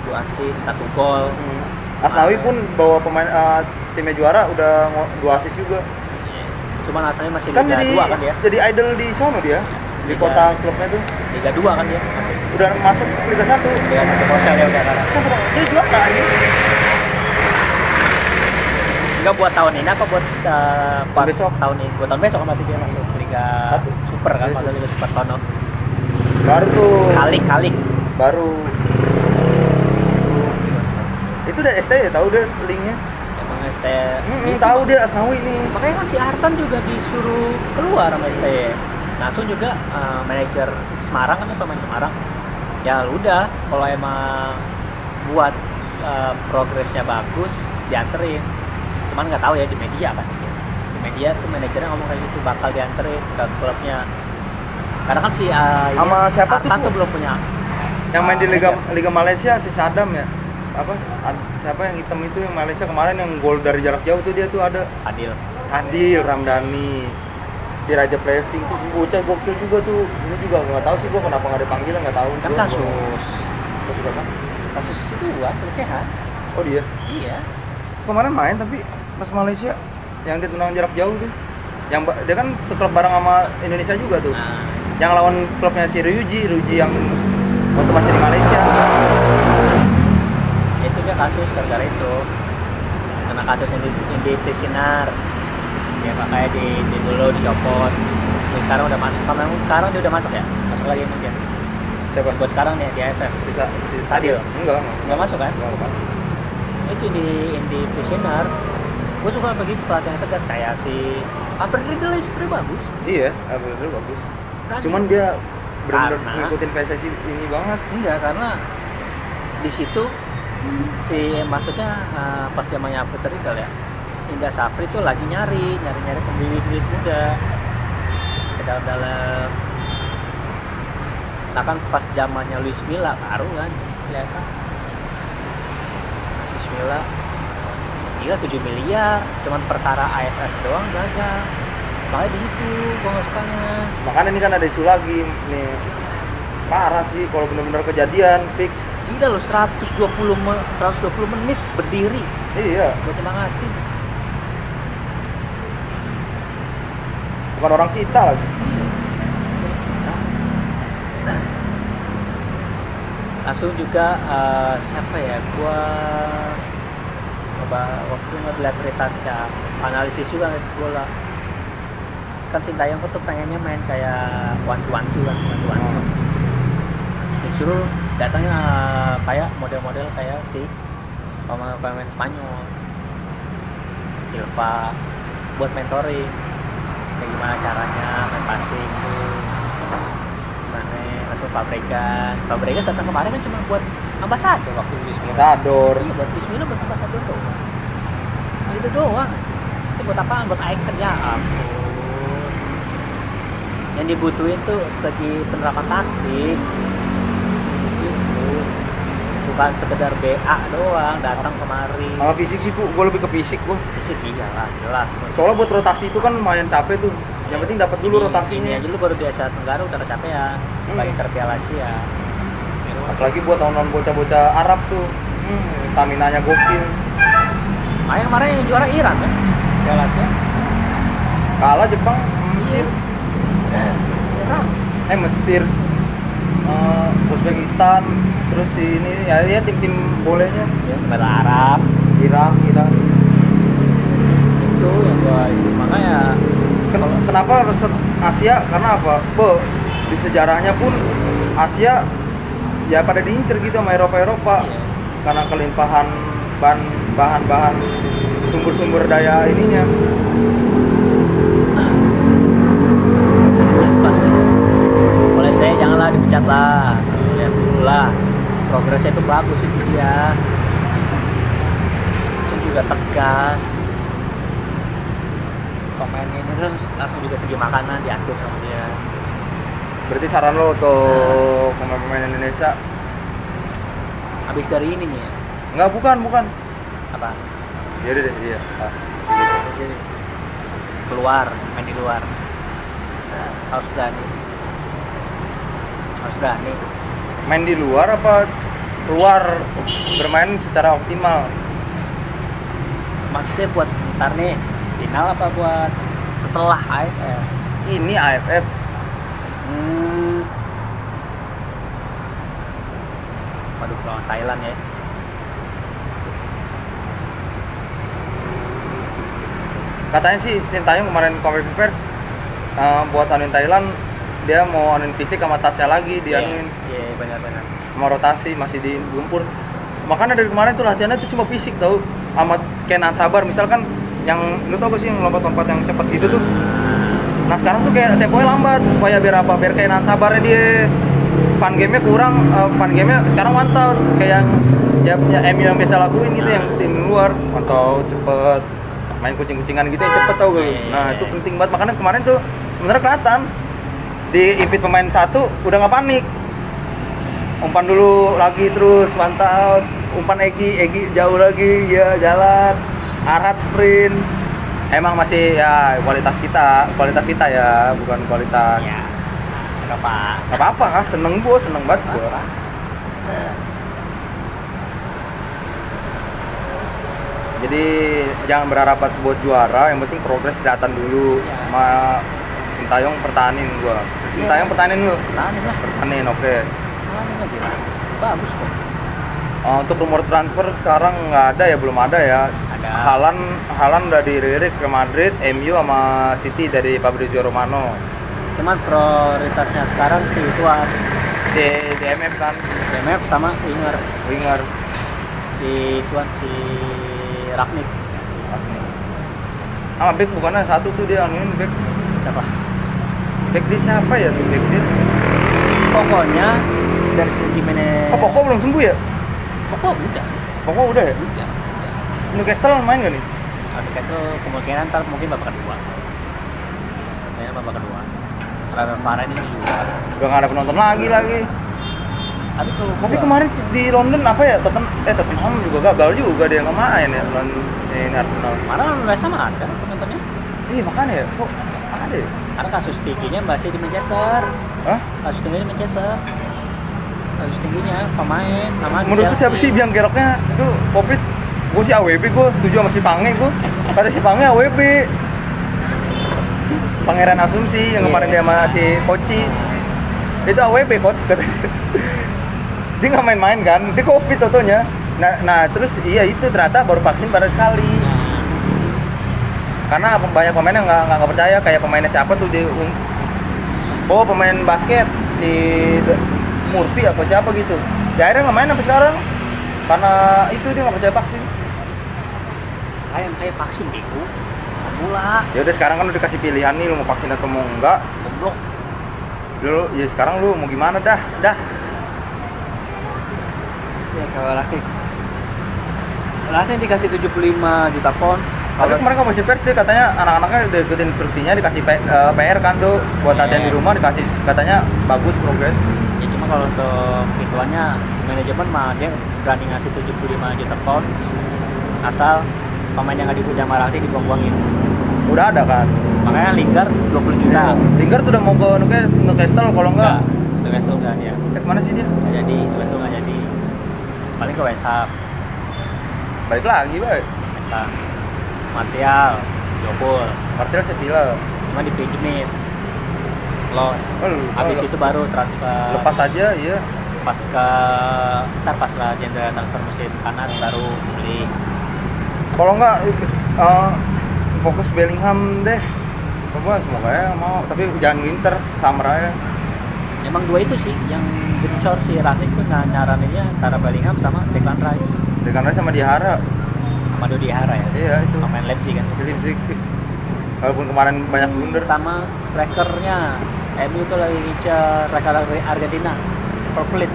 2 asis 1 gol Asnawi pun bawa pemain timnya juara udah 2 assist juga. cuman asalnya masih Kan Liga jadi 2 kan ya jadi idol di sono dia. Di Liga- kota klubnya tuh. Liga 2 kan dia masih Udah masuk Liga 1. Liga 1 Korsel ya udah kan Dia juara ini. enggak buat tahun ini apa buat Besok. tahun ini buat tahun besok kan berarti dia masuk Liga Satu. Super kan Iya, masuk Liga Super sono Baru tuh. kalik Baru. Itu udah ST ya tahu dia linknya. emang ST Tahu dia Asnawi nih. makanya kan si Artan juga disuruh keluar sama STY langsung juga manajer Semarang kan pemain Semarang ya udah kalau emang buat progresnya bagus dianterin cuman nggak tahu ya di media kan di media tuh manajernya ngomong kayak gitu bakal dianterin ke klubnya karena kan si Sama siapa tuh, Artan Bu? tuh belum punya Yang main di Liga manajer. Liga Malaysia si Sadam ya. Apa? Siapa yang hitam itu yang Malaysia kemarin yang gol dari jarak jauh tuh dia tuh ada. Adil Adil Ramdhani. Si Raja Pressing tuh si bocah gokil juga tuh. Ini juga nggak tahu sih gua kenapa nggak dipanggil nggak tahu. kan Gua- kasus apa? kasus itu kan pelecehan Oh dia. iya Kemarin main tapi pas Malaysia yang dia tendangan jarak jauh tuh. Dia kan seklub bareng sama Indonesia juga tuh. nah Yang lawan klubnya si Ryuji yang waktu masih di Malaysia. itu dia kasus gara-gara itu karena kasus Indi Sinar ya makanya di dulu dicopot terus sekarang udah masuk sekarang dia udah masuk ya masuk lagi mungkin Siapa? buat sekarang nih di AFF Si Sadil Enggak. nggak masuk kan Enggak. itu di Indi Sinar gue suka begitu pelatihan tegas kayak si Alfred Riedel sebenarnya bagus Iya, betul bagus. Berani. Cuman dia benar-benar Karena- ngikutin PSSI ini banget. enggak karena di situ si maksudnya pas zamannya Alfred Riedel ya Indra Safri tuh lagi nyari pembibit muda ke dalam nah kan pas zamannya Luis Milla baru kan kelihatan Luis Milla gila 7 miliar cuman perkara AFF doang gagal makanya di situ gua nggak sukanya Makanya ini kan ada isu lagi nih. Parah sih kalau benar-benar kejadian fix. gila loh 120 menit berdiri Iya, buat nyemangatin bukan orang kita lagi. langsung juga siapa ya gua coba waktu ngeliat berita analisis juga nggak bola kan Sintayong tuh pengennya main kayak wancu-wancu kan wancu-wancu disuruh datangnya kayak model-model kayak si pemain Spanyol Silva buat mentoring kayak gimana caranya main passing tuh, gimana langsung Fabregas datang kemarin kan cuma buat ambasador waktu Luis Milla. Sador. Iya, buat Luis Milla buat ambasador doang. Nah, itu doang. Itu buat apaan? Buat icon ya ampun. Yang dibutuhin tuh segi penerapan taktik gitu, bukan sekedar BA doang datang kemari. Sama fisik sih, Bu. Gue lebih ke fisik, Bu. Fisik iya lah, jelas. Soalnya buat rotasi itu kan lumayan capek tuh. Yang penting dapat dulu Ini rotasinya. aja lu baru di Asia Tenggara udah kecapean, bagi Piala Asia. Apalagi buat tahun-tahun bocah-bocah Arab tuh. Stamina-nya gokil. Makanya kemarin yang juara Iran kan, Piala Asia. Kalah Jepang, Mesir. Iran. Mesir. Uzbekistan. Terus ini ya tim-tim bolehnya. Ya, negara Arab. Irak. Itu yang gua itu makanya Kenapa resep Asia? Karena apa? Di sejarahnya pun Asia ya pada diincer gitu sama Eropa. iya. Karena kelimpahan bahan-bahan sumber-sumber daya ininya. Suka sih. Boleh saya janganlah dipecat lah. Lihat dulu lah. Progresnya itu bagus itu dia. Langsung juga tegas. Pemain ini terus langsung juga segi makanan diatur sama dia. Berarti saran lo untuk pemain-pemain Indonesia? Habis dari ini nih ya. Enggak, bukan. Apa? Ya udah deh, iya. Keluar, main di luar. Harus berani. Main di luar apa keluar bermain secara optimal? Maksudnya buat ntar nih final apa buat setelah AFF? Ini AFF. Waduh, lawan Thailand ya. Katanya sih Sintayong kemarin konferensi pers buat anuin Thailand, dia mau anuin fisik sama touch-nya lagi dianuin. Iya, benar-benar. Sama rotasi masih digempur. Makanya dari kemarin tuh latihannya tuh cuma fisik tau. Sama Kenan Sabar misalkan yang lu tau gak sih yang lompat-lompat yang cepet gitu tuh. Nah sekarang tuh kayak temponya lambat supaya biar apa? Biar Kenan Sabarnya dia fun game-nya kurang, fun game-nya sekarang one touch kayak yang MU yang biasa lakuin gitu, yang tim luar mantau cepet main kucing-kucingan gitu yang cepet tau gak lu. Nah itu penting banget, makanya kemarin tuh sebenarnya kelihatan di impit pemain satu udah nggak panik, umpan dulu lagi terus one touch, umpan Egi jauh lagi ya jalan arat sprint. Emang masih ya kualitas kita ya, bukan kualitas Ya, nggak apa-apa. Seneng banget gua. Jadi jangan berharap buat juara, yang penting progres kelihatan dulu. Ya. Sama Sintayong pertahanin gua. Sintayong pertahanin lu. Tahanin lah. Pertahanin, oke. Tahanin lagi lah. Bagus kok. Untuk rumor transfer sekarang nggak ada ya, belum ada ya. Ada. Haaland udah dilirik ke Madrid, MU sama City dari Fabrizio Romano. Cuman prioritasnya sekarang si Tuan DMF kan, DMF sama winger. si Tuan si Ragnik. Sama back bukannya satu tuh dia anuin back. Siapa? Back dia siapa ya tuh back dia? Pokoknya dari segi manajemen. Oh, Pokok belum sembuh ya? Pokok udah. Pokok udah ya? Udah. Newcastle main gak nih? Newcastle kemungkinan ntar mungkin babak kedua. Kayaknya babak kedua. Karena Varane ini juga. Udah gak ada penonton lagi. Tapi kalau Tapi gua- kemarin di London apa ya? Tottenham juga gagal juga dia nggak main ya lawan ini Arsenal. Mana West Ham ada penontonnya? Iya makanya ya, kok ada ya? Karena kasus tingginya masih di Manchester. Hah? Kasus tingginya di Manchester. Kasus tingginya pemain nama Menurut lu siapa sih biang geroknya itu Covid? Gue sih AWB, gue setuju sama si Pange gue. Kata si Pange AWB. Pangeran Asumsi yang kemarin dia sama si Koci. Itu AWB coach katanya. Dia nggak main-main kan, dia Covid totonya. Nah terus iya itu ternyata baru vaksin pada sekali. Karena banyak pemain yang nggak percaya, kayak pemainnya siapa tuh pemain basket si Murphy apa siapa gitu. Ya akhirnya nggak main sampai sekarang karena itu dia nggak percaya vaksin. Kayak vaksin bego. bola. Ya udah sekarang kan lu dikasih pilihan nih, lu mau vaksin atau mau enggak. Goblok. Lu ya sekarang lu mau gimana dah. Ya kalau Lakis. Lakis dikasih 75 juta pounds. Tapi kemarin konferensi pers dia katanya anak-anaknya udah ikutin instruksinya, dikasih PR kan tuh buat latihan di rumah, dikasih katanya bagus progres. Ya cuma kalau untuk ituannya manajemen mah dia berani ngasih 75 juta pounds asal pemain yang nggak dipuja Marati dibuang-buangin. Udah ada kan. Makanya Lingard 20 juta. Lingard udah mau ke Newcastle kalau enggak. Newcastle enggak dia. Kemana sih dia? Nggak jadi, Newcastle nggak jadi. Paling ke West Ham. Balik lagi, baik. West Ham. Martial, Jopul. Martial Sevilla. Cuma dipinjemin. Loan. Habis itu baru transfer. Lepas aja, iya. Pas lah jendela transfer musim panas baru beli. Kalau enggak fokus Bellingham deh. Coba semoga ya mau, tapi jangan winter, summer aja. Emang dua itu sih yang gencor si Rangnick tuh nyaraninnya antara Bellingham sama Declan Rice. Declan Rice sama Dihara. Sama Dodi Hara ya. Iya itu. Pemain Leipzig kan. Leipzig. Walaupun kemarin banyak blunder. Sama strikernya MU itu lagi ngincer striker Argentina, Verplit.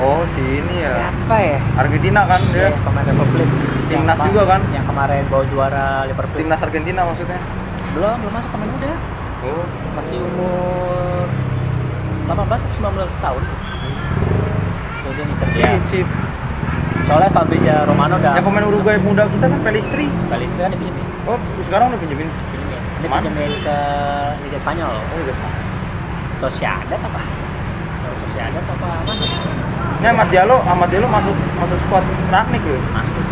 Oh si ini ya. Siapa ya? Argentina kan dia. Iya, pemain Verplit. Timnas juga kan? Yang kemarin bawa juara Liverpool. Timnas Argentina maksudnya. Belum masuk pemain muda. Oh. Masih umur 18 atau 19 tahun. Tuh dia ngincer dia. Si Soalnya Fabrizio Romano udah. yang pemain Uruguay muda kita kan Pelistri. Pelistri kan dipinjemin. Oh sekarang udah pinjemin. Ini pinjemin ke Liga Spanyol. Oh udah. Sociedad apa? Sociedad apa mana? Ini Ahmad Diallo masuk squad Rangnick loh. Masuk.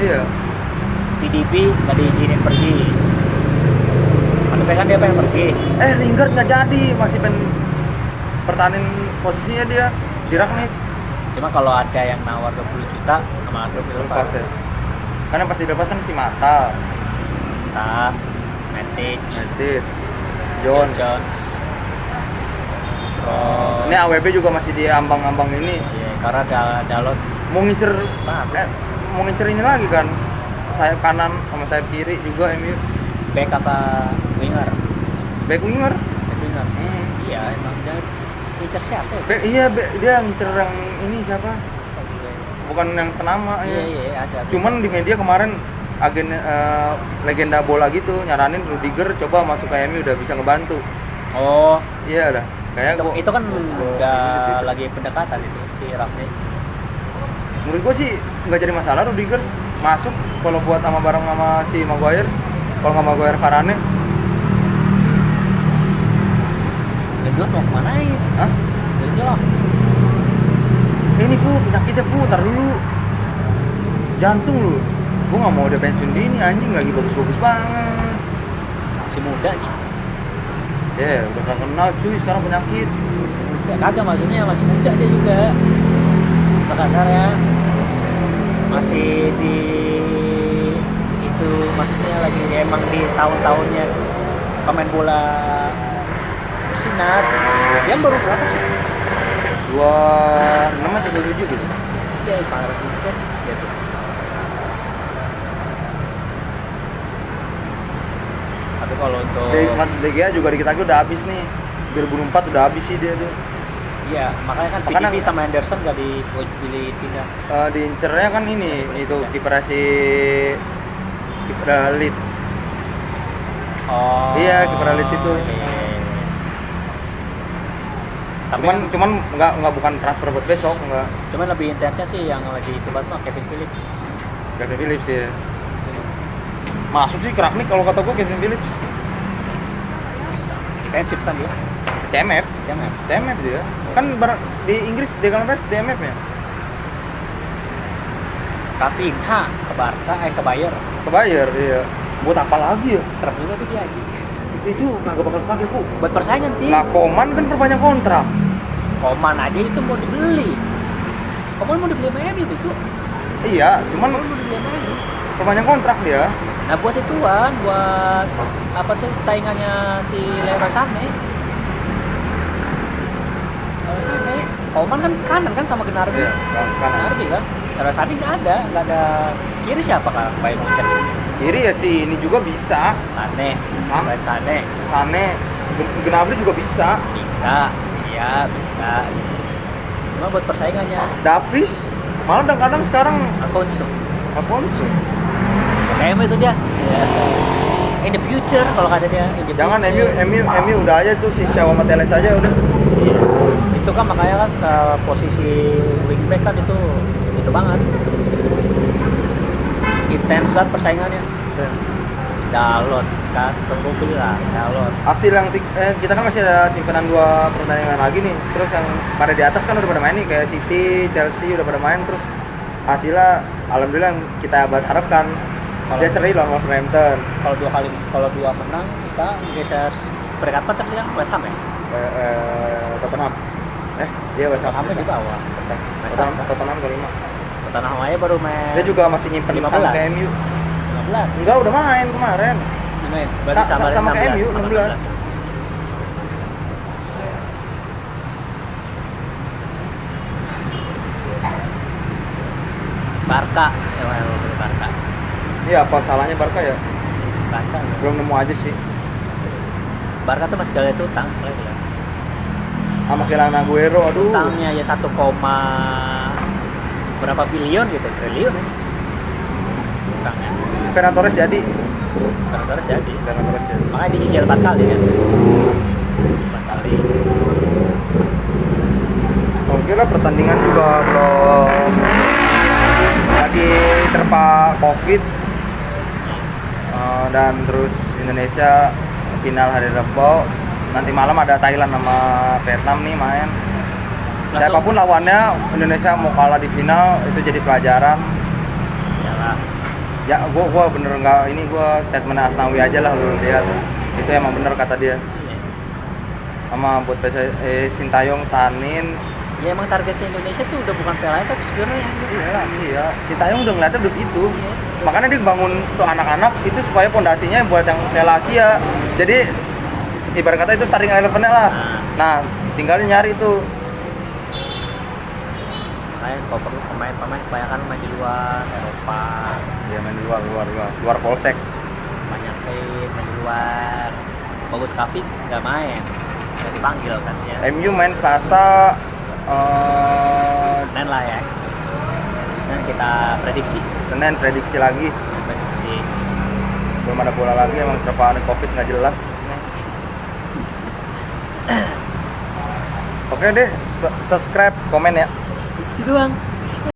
Iya. VDP nggak diizinin pergi. Tapi kan dia pengen pergi. Lingard nggak jadi, masih pengen pertahanin posisinya dia di Rangnick. Cuma kalau ada yang nawar 20 juta sama klub itu Lepas ya. Kan yang pasti dilepas kan si Mata, Matic, Jones. Terus Ini AWB juga masih di ambang-ambang ini. iya, karena Dalot Mau ngincer bagus. mau ngincer ini lagi kan. Sayap kanan sama sayap kiri juga MU. Back apa winger? Back winger. Back winger. Iya, emang dia ngincer siapa ya? Dia ngincer yang ini siapa? Bukan yang ternama ya. Iya, ada. Cuman di media kemarin agen legenda bola gitu nyaranin Rudiger coba masuk ke MU udah bisa ngebantu. Oh, Iya dah. Kayak itu kan udah lagi pendekatan itu si Rangnick. Menurut gua sih nggak jadi masalah Rudiger masuk kalau buat sama bareng sama si Maguire. Kalau nggak Maguire Varane. Lindelof mau kemana ya? Hah? Lindelof. Ini penyakitnya tar dulu. Jantung lu. Gua nggak mau dia pensiun dini anjing lagi bagus-bagus banget. Masih muda nih. Ya, udah gak kenal cuy sekarang penyakit. Ya kagak, maksudnya masih muda dia juga. Kasar ya. Masih di itu maksudnya lagi emang di tahun-tahunnya pemain bola bersinar. Dia baru berapa sih? 26 atau 27 gitu. Iya, Pangeran itu kan dia tuh. Tapi kalau untuk DGA juga dikit lagi udah habis nih. 2004 udah habis sih dia tuh. iya, makanya kan VDP sama Anderson gak dipilih pindah. Diincernya kan ini itu kiper Leeds. Oh. Iya, kiper Leeds itu. Iya. Tapi Cuman nggak bukan transfer buat besok, nggak. cuman lebih intensnya sih yang lagi itu banget mah Kevin Phillips. Kevin Phillips ya. Masuk sih Rangnick kalau kata gua Kevin Phillips. Defensif kan dia. CMF CMF. dia. Kan di Inggris Declan Rice DMF ya. Rafinha ke Barca ke Bayer. Ke Bayer iya. Buat apa lagi ya? Serem juga tuh dia. Itu kagak bakal pakai ku. Buat persaingan tim. Nah, Koman kan perpanjang kontrak. Koman aja itu mau dibeli. Koman mau dibeli sama MU itu. Iya, cuman Koman mau dibeli sama MU. perpanjang kontrak dia. Nah buat ituan, buat apa tuh saingannya si Leroy Sané. Koman kan kanan kan sama Gnabry. Iya, kanan. Gnabry kan. Leroy Sané nggak ada kiri siapa kan Bayern Munchen. Kiri ya si ini juga bisa. Sane, Hah? Buat Sane Sane, Gnabry juga bisa. bisa, iya bisa. Cuma buat persaingannya Davis, malah kadang-kadang sekarang Alfonso. Alfonso. MU itu dia. Ya. In the future kalau kata dia. In the Jangan future. MU udah aja tuh si Shaw sama Teles aja udah. Yes. Itu kan makanya kan posisi wingback kan itu banget. Intens banget persaingannya. Dalot kan, gue bilang Dalot. Hasil yang kita kan masih ada simpanan 2 pertandingan lagi nih. Terus yang pada di atas kan udah pada main nih kayak City, Chelsea udah pada main. Terus hasilnya alhamdulillah yang kita harapkan dia seri lawan Wolverhampton. Kalau dua menang bisa geser peringkat 4 sampai yang West Ham ya. Tottenham. Dia West Ham. Tottenham di bawah. Tottenham kelima. Tottenham aja baru main. Dia juga masih nyimpen 15. sama ke MU. 15. Enggak, udah main kemarin. Main. Berarti Sama ke 16, MU sama 16. Barca, ya Barca. Iya, apa salahnya Barca ya? Barca. Belum nemu aja sih. Barca tuh masih ada utang sebenarnya. Sama kehilangan Aguero, aduh. Utangnya ya 1, berapa bilion gitu, triliun ya. Utangnya. Ferran Torres jadi. Terus jadi. Ferran Torres jadi. Makanya dicicil 4 kali kan. 4 kali. Oke lah, pertandingan juga belum lagi terpa COVID. Dan terus Indonesia final hari Rabu. Nanti malam ada Thailand sama Vietnam nih main. Siapapun lawannya, Indonesia mau kalah di final itu jadi pelajaran. Iyalah. Ya, gua bener nggak ini, gua statement Asnawi aja lah lu lihat. Itu emang bener kata dia. Iya. Sama buat Sintayong, Tanin. Ya emang targetnya Indonesia tuh udah bukan Piala AFF sebenarnya. Iya, iya. Sintayong udah ngeliatnya udah gitu. Iya. Makanya dia bangun tuh anak-anak itu supaya pondasinya buat yang Piala Asia. Jadi ibarat kata itu starting 11-nya lah. Nah, tinggal nyari itu. Makanya kalau perlu pemain-pemain kebanyakan main di luar Eropa, Dia main di luar polsek. banyak main di luar. Bagus Kavik nggak main, nggak dipanggil kan ya. MU main Selasa. Senin lah ya. Senin kita prediksi. Senin prediksi lagi. Prediksi. Belum ada bola lagi, emang terpaan COVID nggak jelas. Oke deh, subscribe, komen ya. Itu doang.